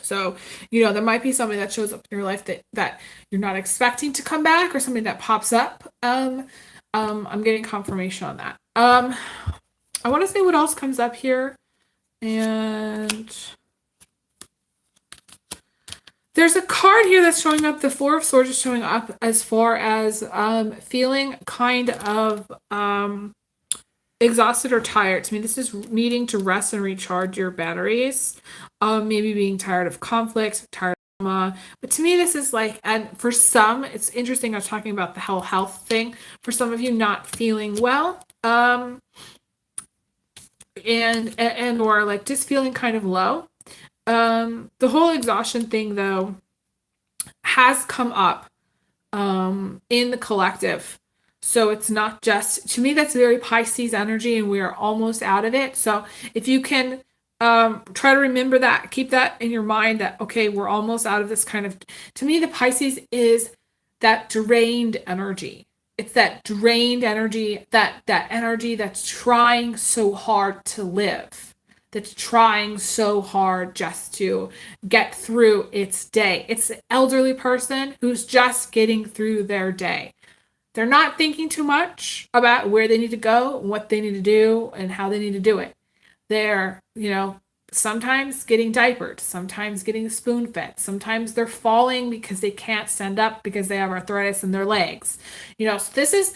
Speaker 1: So, there might be somebody that shows up in your life that you're not expecting to come back, or something that pops up. I'm getting confirmation on that. I want to say what else comes up here. And there's a card here that's showing up. The Four of Swords is showing up as far as feeling kind of exhausted or tired. To me, this is needing to rest and recharge your batteries. Maybe being tired of conflict, tired of drama. But to me, this is like, and for some, it's interesting. I was talking about the whole health thing. For some of you, not feeling well, and or like just feeling kind of low. The whole exhaustion thing, though, has come up in the collective. So it's not just, to me, that's very Pisces energy, and we are almost out of it. So if you can try to remember that, keep that in your mind, that, okay, we're almost out of this kind of, to me, the Pisces is that drained energy. It's that drained energy, that energy that's trying so hard to live, that's trying so hard just to get through its day. It's the elderly person who's just getting through their day. They're not thinking too much about where they need to go, what they need to do, and how they need to do it. They're, sometimes getting diapered, sometimes getting spoon fed, sometimes they're falling because they can't stand up because they have arthritis in their legs. So this is,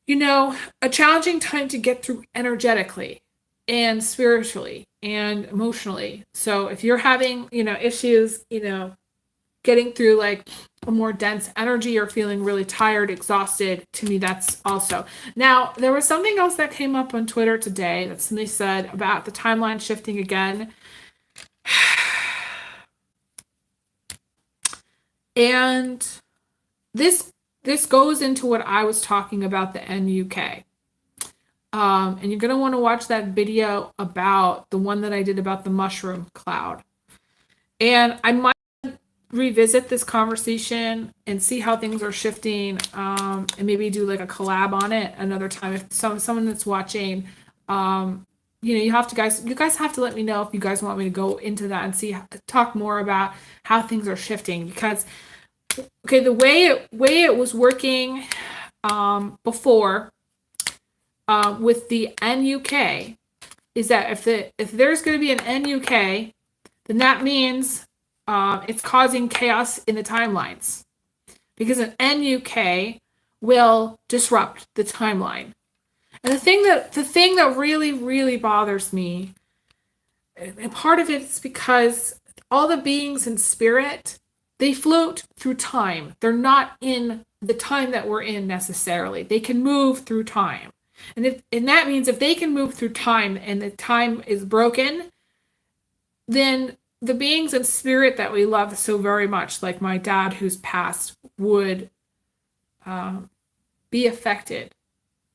Speaker 1: a challenging time to get through energetically and spiritually and emotionally. So if you're having, issues, getting through like a more dense energy, or feeling really tired, exhausted, to me, that's also. Now, there was something else that came up on Twitter today that somebody said about the timeline shifting again. And this goes into what I was talking about, the NUK. And you're going to want to watch that video about the one that I did about the mushroom cloud. And I might revisit this conversation and see how things are shifting, and maybe do like a collab on it another time. If someone that's watching, you guys have to let me know if you guys want me to go into that and talk more about how things are shifting. Because okay, the way it was working before with the NUK is that if there's going to be an NUK, then that means it's causing chaos in the timelines, because an NUK will disrupt the timeline. And the thing that really, really bothers me, and part of it is because all the beings in spirit, they float through time. They're not in the time that we're in necessarily. They can move through time. And that means if they can move through time and the time is broken, then the beings in spirit that we love so very much, like my dad who's passed, would be affected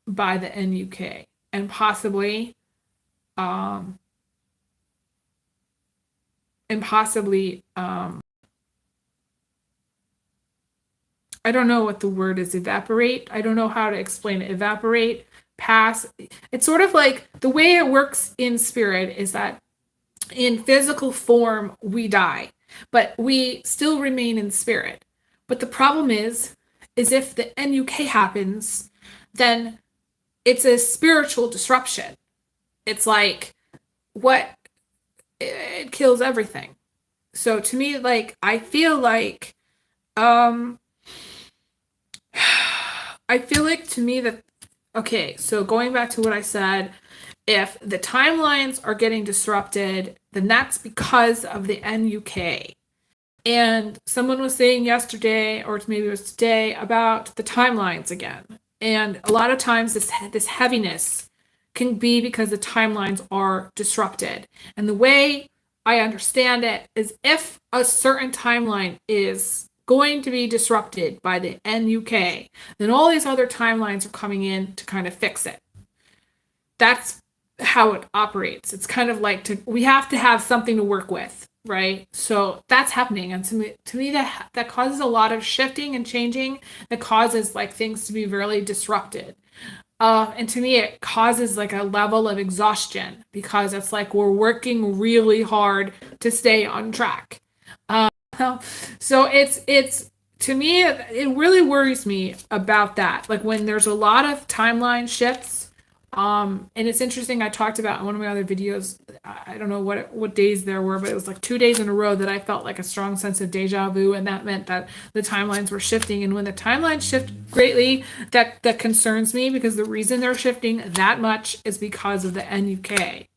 Speaker 1: by the NUK, and possibly and possibly, I don't know what the word is, evaporate. I don't know how to explain it. Evaporate, pass. It's sort of like the way it works in spirit is that in physical form, we die, but we still remain in spirit. But the problem is if the NUK happens, then it's a spiritual disruption. It's like what it kills everything. So to me, like I feel like um I feel like to me that okay, so going back to what I said, if the timelines are getting disrupted, then that's because of the NUK. And someone was saying yesterday, or maybe it was today, about the timelines again. And a lot of times this heaviness can be because the timelines are disrupted. And the way I understand it is if a certain timeline is going to be disrupted by the NUK, then all these other timelines are coming in to kind of fix it. That's how it operates. It's kind of like we have to have something to work with, right? So that's happening, and to me that causes a lot of shifting and changing. That causes like things to be really disrupted. And to me, it causes like a level of exhaustion because it's like we're working really hard to stay on track. So it's to me, it really worries me about that. Like when there's a lot of timeline shifts. And it's interesting. I talked about in one of my other videos. I don't know what days there were, but it was like 2 days in a row that I felt like a strong sense of deja vu, and that meant that the timelines were shifting. And when the timelines shift greatly, that concerns me because the reason they're shifting that much is because of the NUK.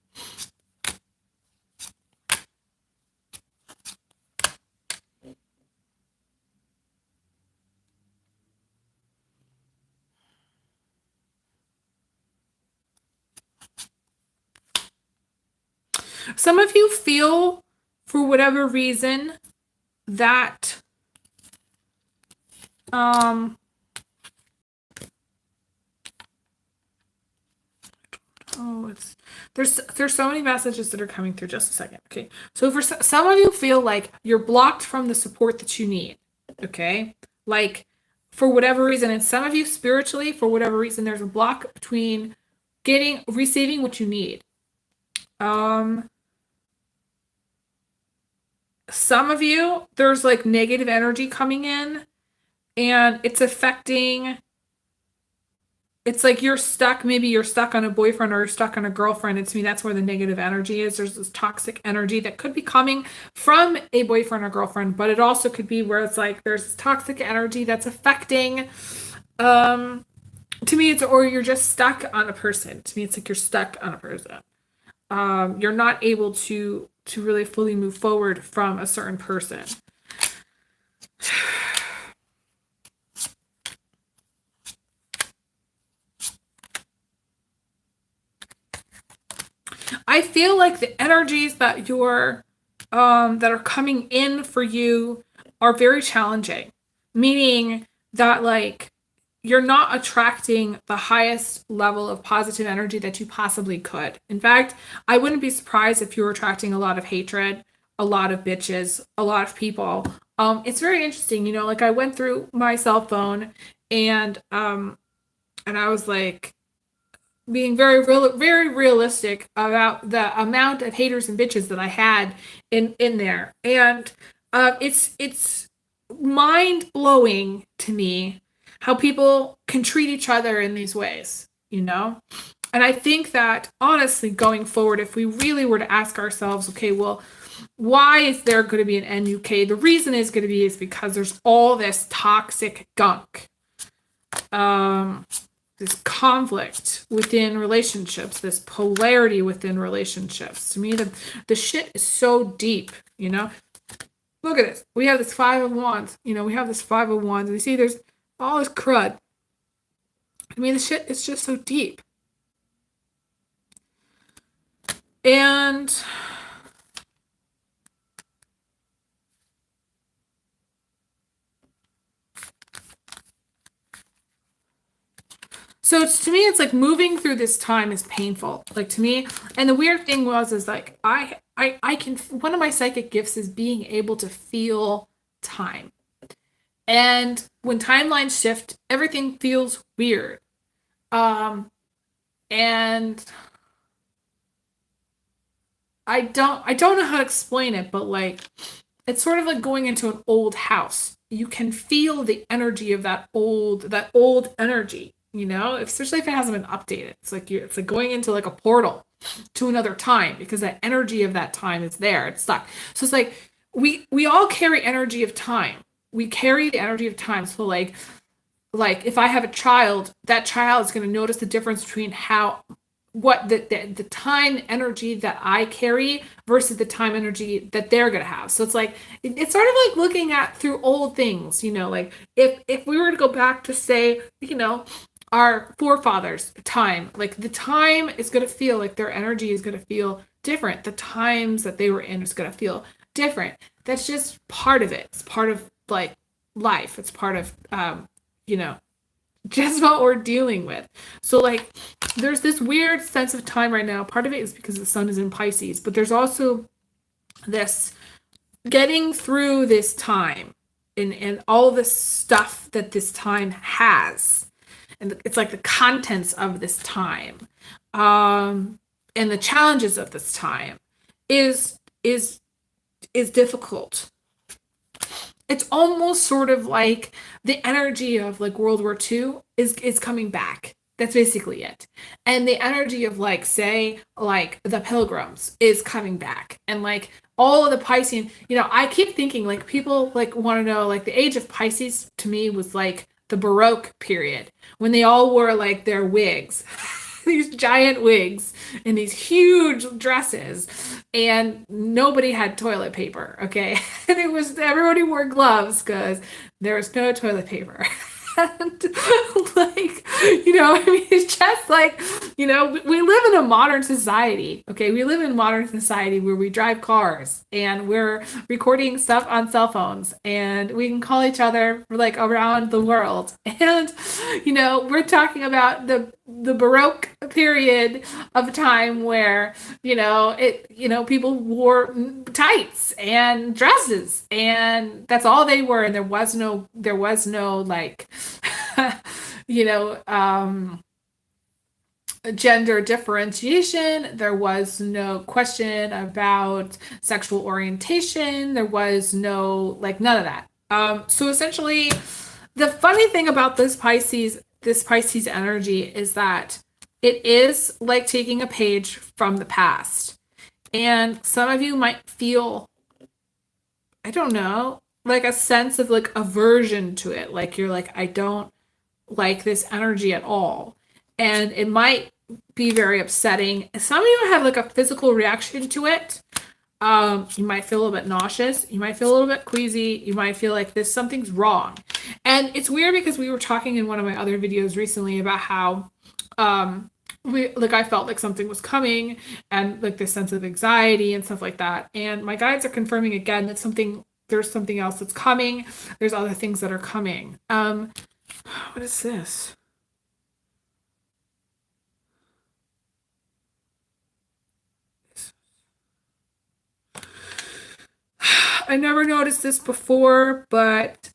Speaker 1: Some of you feel, for whatever reason, that oh, there's so many messages that are coming through. Just a second. Okay. So for some of you feel like you're blocked from the support that you need. Okay? Like for whatever reason, and some of you spiritually, for whatever reason, there's a block between receiving what you need. Some of you, there's like negative energy coming in, and it's like maybe you're stuck on a boyfriend or you're stuck on a girlfriend. And to me, that's where the negative energy is. There's this toxic energy that could be coming from a boyfriend or girlfriend, but it also could be where it's like there's this toxic energy that's affecting, to me, or you're just stuck on a person. To me, it's like you're stuck on a person. You're not able to really fully move forward from a certain person. I feel like the energies that that are coming in for you are very challenging, meaning that like you're not attracting the highest level of positive energy that you possibly could. In fact, I wouldn't be surprised if you were attracting a lot of hatred, a lot of bitches, a lot of people. It's very interesting, like I went through my cell phone and I was like being very realistic about the amount of haters and bitches that I had in there. And it's mind blowing to me how people can treat each other in these ways. And I think that honestly, going forward, if we really were to ask ourselves, okay, well, why is there going to be an NUK? The reason is going to be is because there's all this toxic gunk. This conflict within relationships, this polarity within relationships. To me, the shit is so deep. Look at this. We have this Five of Wands. We have this Five of Wands. And you see there's all this crud. I mean, the shit is just so deep. And So to me, it's like moving through this time is painful. Like to me, and the weird thing was is like I can one of my psychic gifts is being able to feel time. And when timelines shift, everything feels weird. Um, and I don't know how to explain it, but like it's sort of like going into an old house. You can feel the energy of that old energy, especially if it hasn't been updated. It's like going into like a portal to another time because that energy of that time is there. It's stuck. So it's like we all carry energy of time. We carry the energy of time. So like if I have a child, that child is going to notice the difference between how what the time energy that I carry versus the time energy that they're gonna have. So it's like it's sort of like looking at through old things, like if we were to go back to say, our forefathers' time, like the time is gonna feel like their energy is gonna feel different. The times that they were in is gonna feel different. That's just part of it. It's part of like life. It's part of you know, just what we're dealing with. So like there's this weird sense of time right now. Part of it is because the sun is in Pisces, but there's also this getting through this time and all the stuff that this time has. And it's like the contents of this time. And the challenges of this time is is is difficult. It's almost sort of like the energy of like World War II is coming back. That's basically it. And the energy of like say like the Pilgrims is coming back. And like all of the Piscean, I keep thinking like people like want to know like the age of Pisces to me was like the Baroque period when they all wore like their wigs. These giant wigs and these huge dresses and nobody had toilet paper, okay? And it was everybody wore gloves because there was no toilet paper. And like, I mean, it's just like, we live in a modern society, okay? We live in a modern society where we drive cars and we're recording stuff on cell phones and we can call each other like around the world. And, we're talking about the Baroque period of time where, people wore tights and dresses and that's all they were. And there was no like, you know, gender differentiation. There was no question about sexual orientation. There was no, like, none of that. So essentially, the funny thing about this Pisces energy is that it is like taking a page from the past. And some of you might feel, I don't know, like a sense of like aversion to it. Like you're like, I don't like this energy at all. And it might be very upsetting. Some of you have like a physical reaction to it. You might feel a little bit nauseous. You might feel a little bit queasy. You might feel like this something's wrong. And it's weird because we were talking in one of my other videos recently about how I felt like something was coming and like this sense of anxiety and stuff like that. And my guides are confirming again that there's something else that's coming. There's other things that are coming. What is this? I never noticed this before, but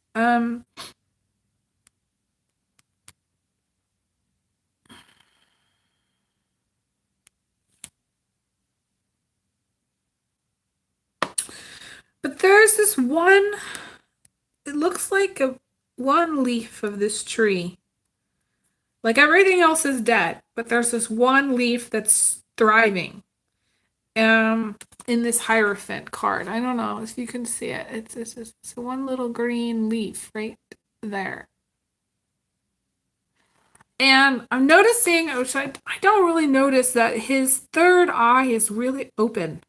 Speaker 1: there's this one, it looks like one leaf of this tree. Like everything else is dead, but there's this one leaf that's thriving. In this Hierophant card. I don't know if you can see it. It's one little green leaf right there. And I'm noticing, which I don't really notice, that his third eye is really open.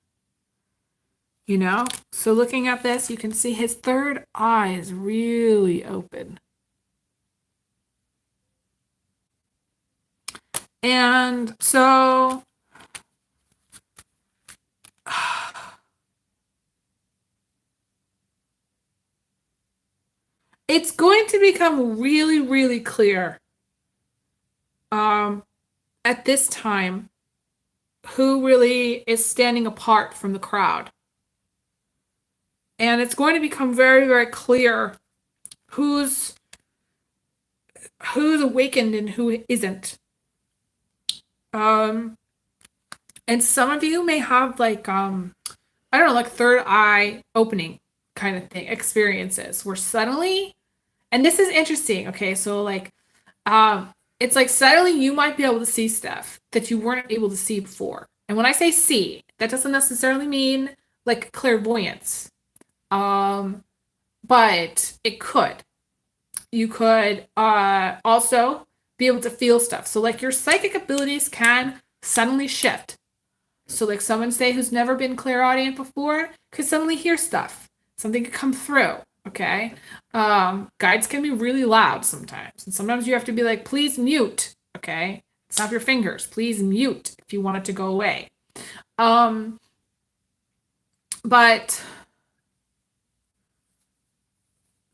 Speaker 1: So looking at this, you can see his third eye is really open. And so it's going to become really, really clear um, at this time, who really is standing apart from the crowd. And it's going to become very, very clear who's awakened and who isn't. Um, and some of you may have like I don't know, like third eye opening kind of thing experiences where suddenly, and this is interesting, okay, so like it's like suddenly you might be able to see stuff that you weren't able to see before. And when I say see, that doesn't necessarily mean like clairvoyance. Um, but it could. You could also be able to feel stuff. So like your psychic abilities can suddenly shift. So like someone say who's never been clairaudient before could suddenly hear stuff. Something could come through. Okay. Guides can be really loud sometimes. And sometimes you have to be like, please mute. Okay. Snap your fingers. Please mute if you want it to go away. Um, but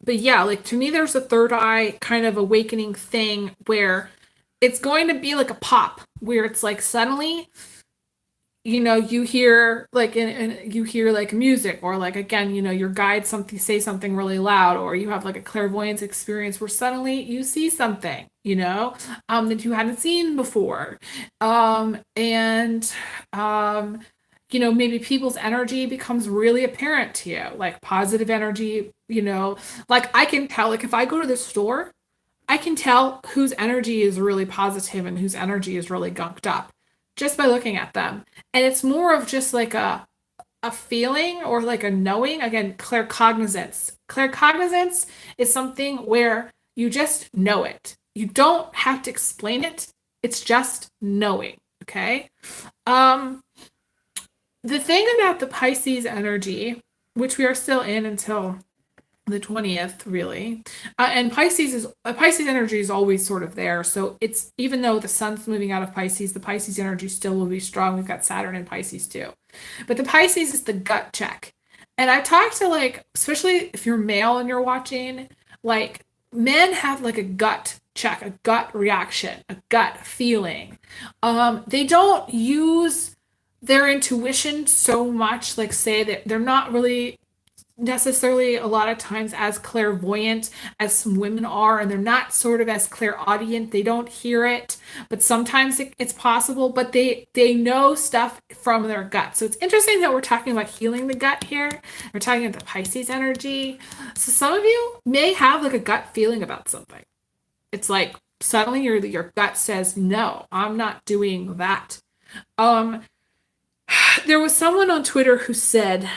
Speaker 1: yeah, like to me, there's a third eye kind of awakening thing where it's going to be like a pop, where it's like suddenly, you hear like and you hear like music, or like again, your guide something say something really loud, or you have like a clairvoyance experience where suddenly you see something, that you hadn't seen before, and maybe people's energy becomes really apparent to you, like positive energy, like I can tell, like if I go to the store, I can tell whose energy is really positive and whose energy is really gunked up just by looking at them. And it's more of just like a feeling or like a knowing. Again, claircognizance. Claircognizance is something where you just know it. You don't have to explain it. It's just knowing. Okay. The thing about the Pisces energy, which we are still in until the 20th, really, and Pisces energy is always sort of there. So it's, even though the sun's moving out of Pisces, the Pisces energy still will be strong. We've got Saturn in Pisces too, but the Pisces is the gut check. And I talked to, like, especially if you're male and you're watching, like men have like a gut check, a gut reaction, a gut feeling. They don't use their intuition so much, like say that they're not really necessarily a lot of times as clairvoyant as some women are, and they're not sort of as clairaudient. They don't hear it, but sometimes it's possible, but they know stuff from their gut. So it's interesting that we're talking about healing the gut here. We're talking about the Pisces energy. So some of you may have like a gut feeling about something. It's like suddenly your gut says, no, I'm not doing that. There was someone on Twitter who said,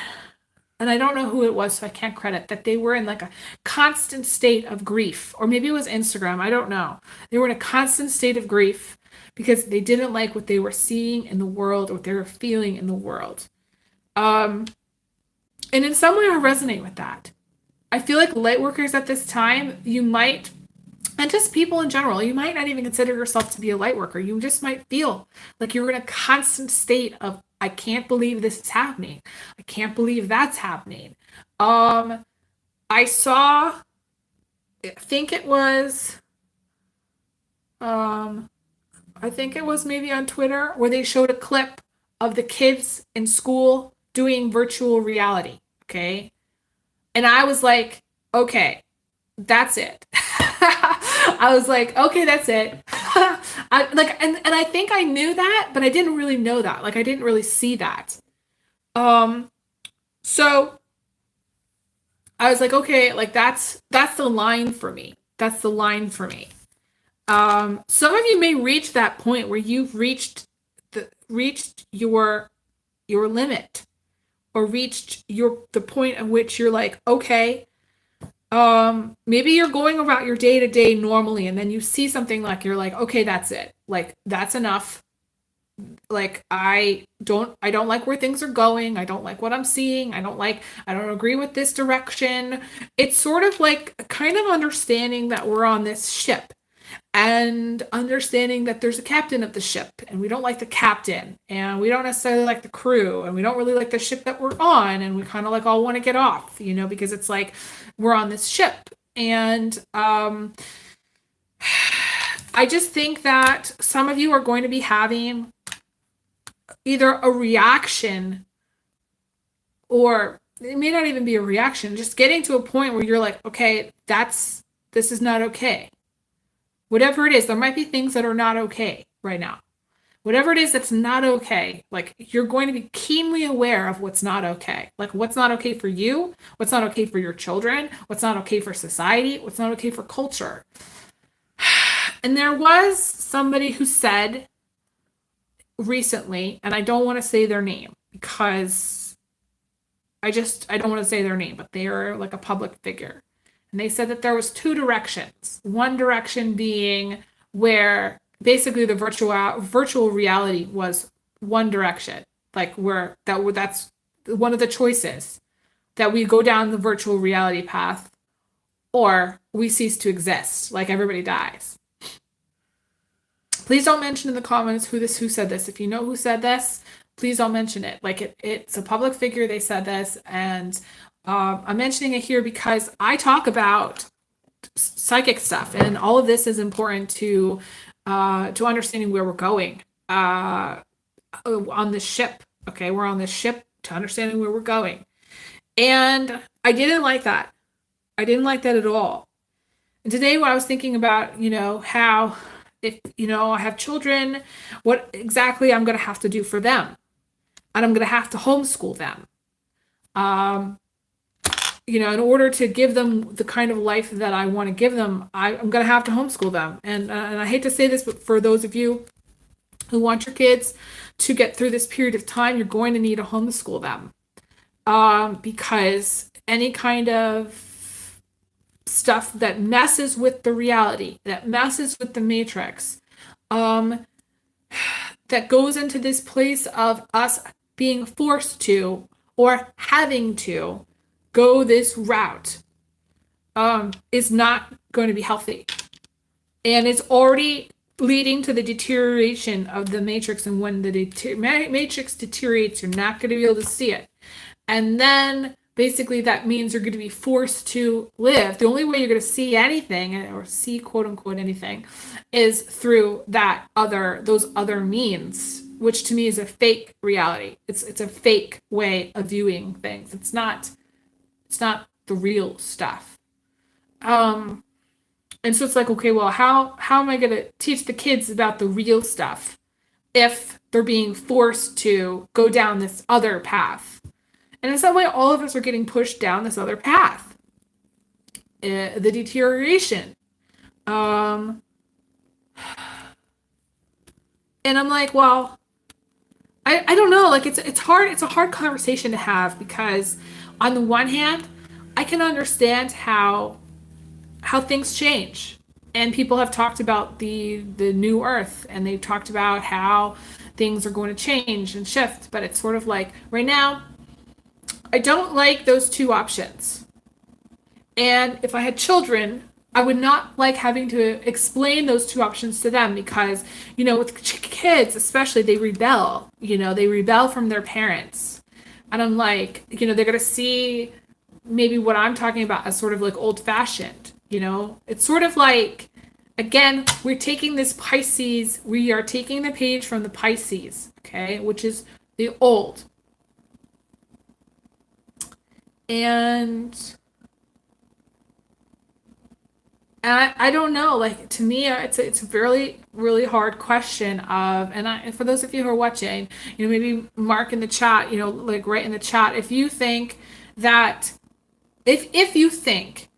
Speaker 1: and I don't know who it was, so I can't credit, that they were in like a constant state of grief. Or maybe it was Instagram, I don't know. They were in a constant state of grief because they didn't like what they were seeing in the world, or what they were feeling in the world. And in some way, I resonate with that. I feel like lightworkers at this time, you might, and just people in general, you might not even consider yourself to be a lightworker. You just might feel like you're in a constant state of, I can't believe this is happening. I can't believe that's happening. I saw, I think it was maybe on Twitter, where they showed a clip of the kids in school doing virtual reality. Okay. And I was like, okay, that's it. I was like, okay, that's it. And I think I knew that, but I didn't really know that. Like I didn't really see that. So I was like, okay, like that's the line for me. That's the line for me. Some of you may reach that point where you've reached your limit, or reached the point at which you're like, okay, maybe you're going about your day to day normally, and then you see something, like you're like, okay, that's it. Like that's enough. Like I don't like where things are going. I don't like what I'm seeing. I don't agree with this direction. It's sort of like kind of understanding that we're on this ship, and understanding that there's a captain of the ship, and we don't like the captain, and we don't necessarily like the crew, and we don't really like the ship that we're on, and we kind of like all want to get off, because it's like we're on this ship. And I just think that some of you are going to be having either a reaction, or it may not even be a reaction, just getting to a point where you're like, okay, this is not okay. Whatever it is, there might be things that are not okay right now. Whatever it is that's not okay, like you're going to be keenly aware of what's not okay. Like what's not okay for you, what's not okay for your children, what's not okay for society, what's not okay for culture. And there was somebody who said recently, and I don't want to say their name because I don't want to say their name, but they are like a public figure. And they said that there was two directions. One direction being where basically the virtual reality was one direction, like that's one of the choices, that we go down the virtual reality path or we cease to exist, like everybody dies. Please don't mention in the comments who said this. If you know who said this, please don't mention it. Like it's a public figure. They said this, and I'm mentioning it here because I talk about psychic stuff, and all of this is important to understanding where we're going on this ship. Okay, we're on this ship to understanding where we're going, and I didn't like that. I didn't like that at all. And today, when I was thinking about, how if I have children, what exactly I'm going to have to do for them, and I'm going to have to homeschool them. In order to give them the kind of life that I want to give them, I'm going to have to homeschool them. And I hate to say this, but for those of you who want your kids to get through this period of time, you're going to need to homeschool them. Because any kind of stuff that messes with the reality, that messes with the matrix, that goes into this place of us being forced to or having to go this route, is not going to be healthy. And it's already leading to the deterioration of the matrix. And when the matrix deteriorates, you're not going to be able to see it. And then basically that means you're going to be forced to live. The only way you're going to see anything, or see quote unquote anything, is through those other means, which to me is a fake reality. It's a fake way of viewing things. It's not the real stuff. And so it's like, okay, well, how am I going to teach the kids about the real stuff if they're being forced to go down this other path? And it's that way all of us are getting pushed down this other path. The deterioration. And I'm like, well, I don't know. Like it's hard. It's a hard conversation to have, because on the one hand, I can understand how things change. And people have talked about the new earth, and they've talked about how things are going to change and shift. But it's sort of like right now, I don't like those two options. And if I had children, I would not like having to explain those two options to them, because, with kids especially, they rebel. They rebel from their parents. And I'm like, they're going to see maybe what I'm talking about as sort of like old-fashioned. It's sort of like, again, we're taking this Pisces, we are taking the page from the Pisces, okay, which is the old. And I don't know, like, to me, it's a really, really hard question of, and for those of you who are watching, maybe mark in the chat, like write in the chat, if you think that, if you think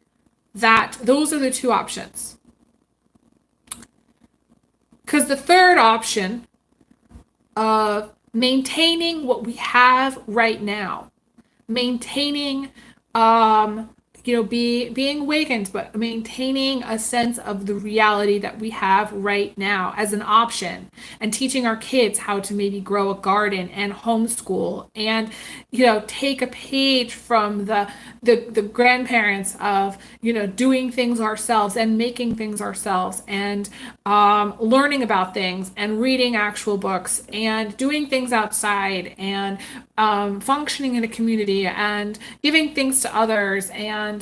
Speaker 1: that those are the two options. Because the third option of maintaining what we have right now, maintaining being awakened, but maintaining a sense of the reality that we have right now as an option, and teaching our kids how to maybe grow a garden and homeschool, and take a page from the grandparents of doing things ourselves and making things ourselves, and learning about things and reading actual books and doing things outside, and functioning in a community and giving things to others, and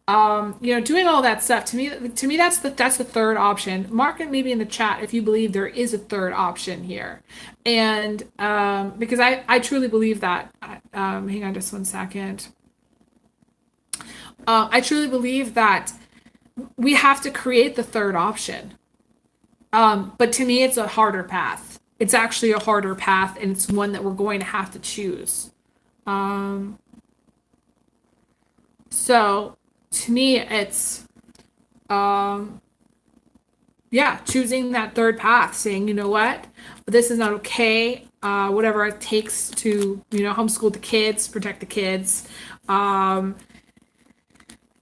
Speaker 1: Doing all that stuff. To me, that's the third option. Mark it maybe in the chat if you believe there is a third option here, and because I truly believe that. Hang on just one second. I truly believe that we have to create the third option. But to me, it's a harder path. It's actually a harder path, and it's one that we're going to have to choose. Um, so to me, it's um, yeah, choosing that third path, saying, you know what, this is not okay. Whatever it takes to, homeschool the kids, protect the kids, um,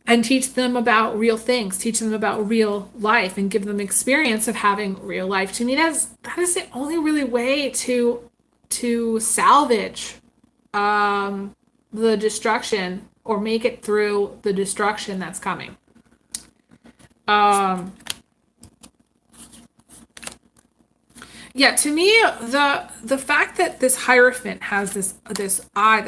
Speaker 1: and teach them about real things, teach them about real life, and give them experience of having real life. To me, that is the only really way to salvage the destruction, or make it through the destruction that's coming. Yeah, to me, the fact that this Hierophant has this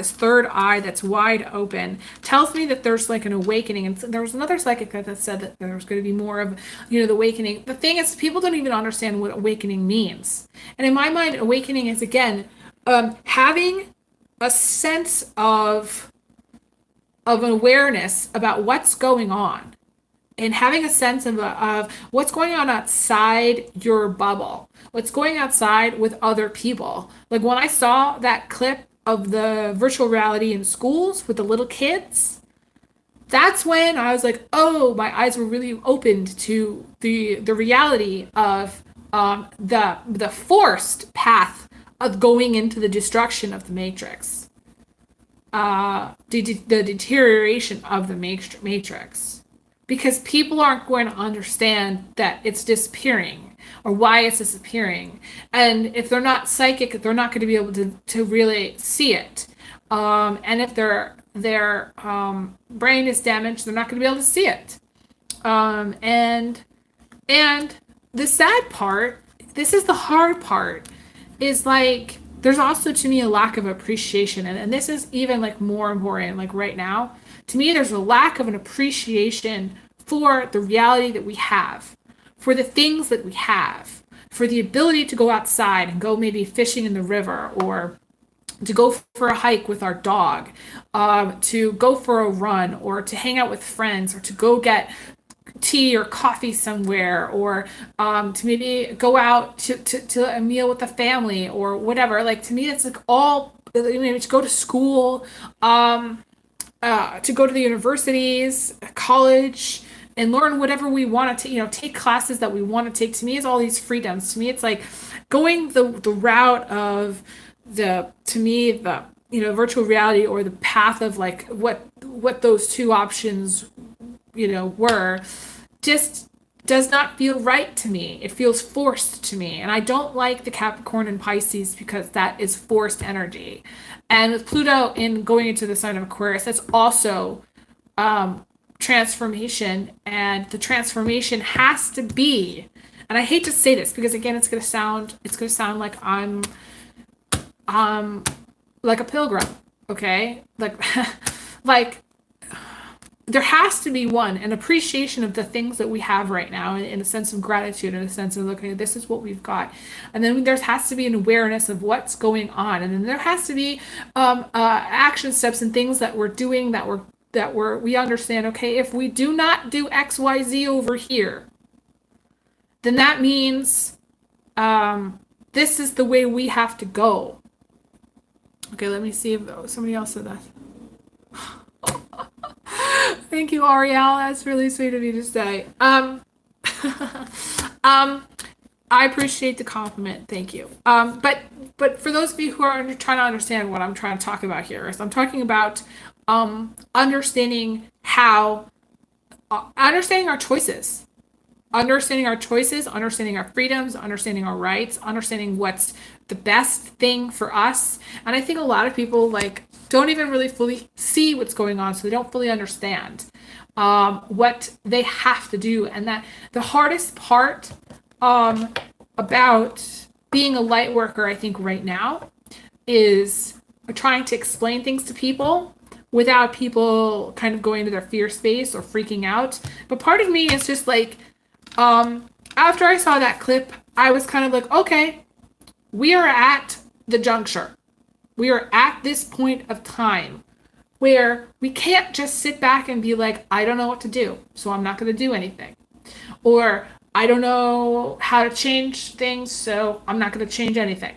Speaker 1: third eye that's wide open, tells me that there's like an awakening. And there was another psychic that said that there was going to be more of, the awakening. The thing is, people don't even understand what awakening means. And in my mind, awakening is, again, having a sense of an awareness about what's going on, and having a sense of what's going on outside your bubble, what's going outside with other people. Like when I saw that clip of the virtual reality in schools with the little kids, that's when I was like, oh, my eyes were really opened to the reality of the forced path of going into the destruction of the matrix, the deterioration of the matrix. Because people aren't going to understand that it's disappearing, or why it's disappearing. And if they're not psychic, they're not going to be able to really see it. And if their brain is damaged, they're not going to be able to see it. And the sad part, this is the hard part, is like, there's also, to me, a lack of appreciation. And this is even like more important, like right now. To me, there's a lack of an appreciation for the reality that we have, for the things that we have, for the ability to go outside and go maybe fishing in the river, or to go for a hike with our dog, to go for a run, or to hang out with friends, or to go get tea or coffee somewhere, or to maybe go out to a meal with the family, or whatever. Like, to me, it's like all, to go to school, to go to the universities, college, and learn whatever we want to, take classes that we want to take. To me, it's all these freedoms. To me, it's like going the route of the virtual reality, or the path of like what those two options, were, just does not feel right to me. It feels forced to me. And I don't like the Capricorn and Pisces, because that is forced energy. And with Pluto in going into the sign of Aquarius, that's also transformation. And the transformation has to be, and I hate to say this, because again, it's gonna sound like I'm like a pilgrim, okay? Like like there has to be an appreciation of the things that we have right now, in a sense of gratitude, in a sense of, okay, this is what we've got. And then there has to be an awareness of what's going on. And then there has to be action steps and things that we're doing, we understand, okay, if we do not do XYZ over here, then that means this is the way we have to go. Okay, let me see if somebody else said that. Thank you, Ariel. That's really sweet of you to say. I appreciate the compliment. Thank you. But for those of you who are trying to understand what I'm trying to talk about here, is I'm talking about understanding understanding our choices. Understanding our choices, understanding our freedoms, understanding our rights, understanding what's the best thing for us. And I think a lot of people don't even really fully see what's going on, so they don't fully understand what they have to do. And that the hardest part about being a light worker, I think right now, is trying to explain things to people without people kind of going into their fear space or freaking out. But part of me is just like, after I saw that clip, I was kind of like, okay, we are at the juncture. We are at this point of time where we can't just sit back and be like, I don't know what to do, so I'm not going to do anything. Or I don't know how to change things, so I'm not going to change anything.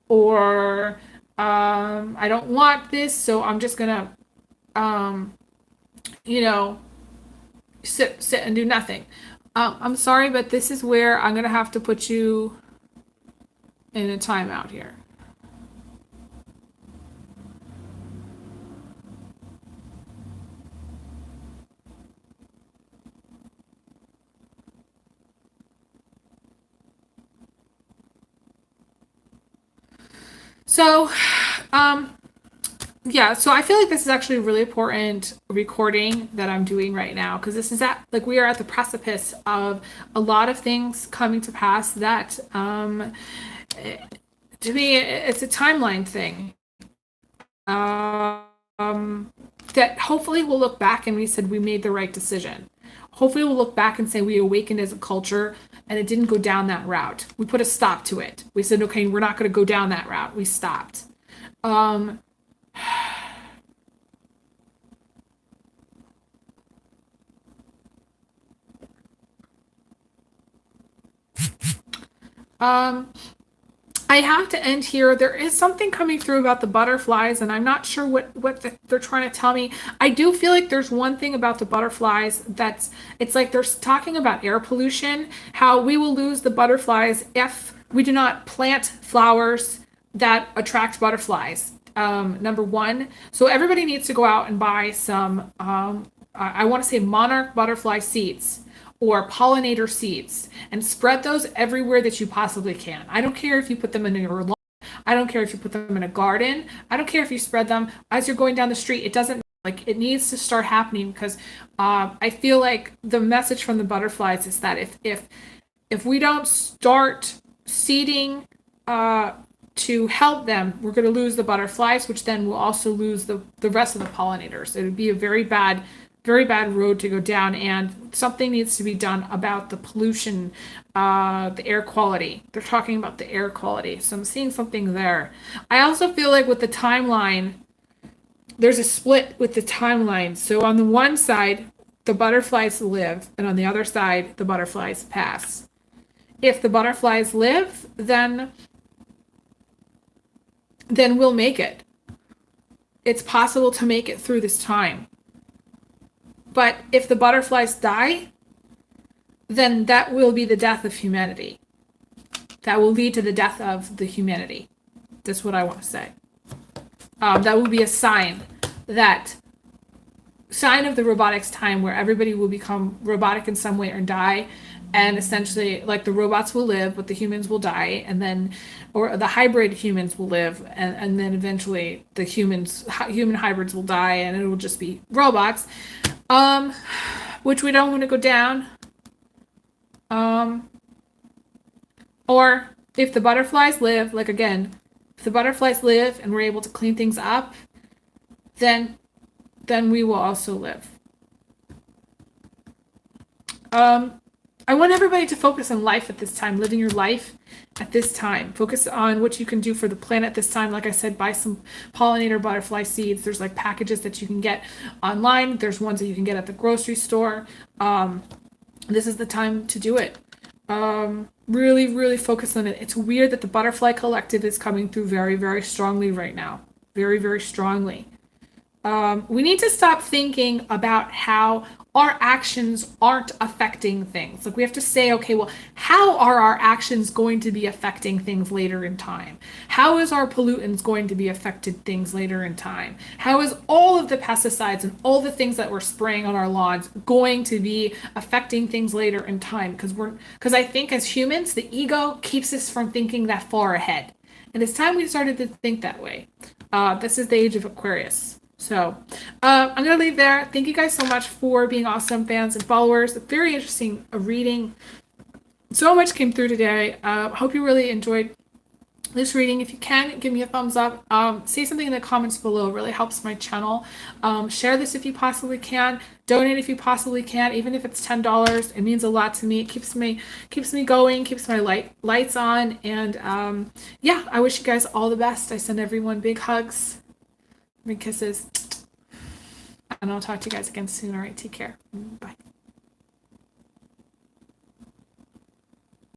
Speaker 1: Or I don't want this, so I'm just going to, sit and do nothing. I'm sorry, but this is where I'm going to have to put you in a timeout here. So, yeah, so I feel like this is actually a really important recording that I'm doing right now, because this is we are at the precipice of a lot of things coming to pass that, to me, it's a timeline thing. That hopefully we'll look back and we said we made the right decision. Hopefully we'll look back and say we awakened as a culture and it didn't go down that route. We put a stop to it. We said, okay, we're not going to go down that route. We stopped. Um, I have to end here. There is something coming through about the butterflies, and I'm not sure what they're trying to tell me. I do feel like there's one thing about the butterflies it's like they're talking about air pollution, how we will lose the butterflies if we do not plant flowers that attract butterflies. Number one. So everybody needs to go out and buy some, I want to say monarch butterfly seeds or pollinator seeds and spread those everywhere that you possibly can. I don't care if you put them in your lawn. I don't care if you put them in a garden. I don't care if you spread them as you're going down the street. It doesn't, like, it needs to start happening, because I feel like the message from the butterflies is that if we don't start seeding to help them, we're going to lose the butterflies, which then will also lose the rest of the pollinators. It would be a very bad road to go down, and something needs to be done about the pollution, the air quality. They're talking about the air quality, so I'm seeing something there. I also feel like with the timeline, there's a split with the timeline. So on the one side, the butterflies live, and on the other side, the butterflies pass. If the butterflies live, then we'll make it. It's possible to make it through this time. But if the butterflies die, then that will be the death of humanity. That will lead to the death of the humanity. That's what I want to say. That will be a sign of the robotics time, where everybody will become robotic in some way or die. And essentially, like, the robots will live, but the humans will die, and then, or the hybrid humans will live, and then eventually the human hybrids will die, and it will just be robots, which we don't want to go down. Or if the butterflies live, like, again, if the butterflies live and we're able to clean things up, then we will also live. I want everybody to focus on life at this time, living your life at this time. Focus on what you can do for the planet at this time. Like I said, buy some pollinator butterfly seeds. There's like packages that you can get online. There's ones that you can get at the grocery store. This is the time to do it. Really, really focus on it. It's weird that the Butterfly Collective is coming through very, very strongly right now. Very, very strongly. We need to stop thinking about how our actions aren't affecting things. Like, we have to say, okay, well, how are our actions going to be affecting things later in time? How is our pollutants going to be affected things later in time? How is all of the pesticides and all the things that we're spraying on our lawns going to be affecting things later in time? Because I think as humans, the ego keeps us from thinking that far ahead. And it's time we started to think that way. This is the age of Aquarius. So I'm going to leave there. Thank you guys so much for being awesome fans and followers. Very interesting reading. So much came through today. Hope you really enjoyed this reading. If you can, give me a thumbs up. Say something in the comments below. It really helps my channel. Share this if you possibly can. Donate if you possibly can, even if it's $10. It means a lot to me. It keeps me going, keeps my lights on. And yeah, I wish you guys all the best. I send everyone big hugs, big kisses, and I'll talk to you guys again soon. All right, take care. Bye.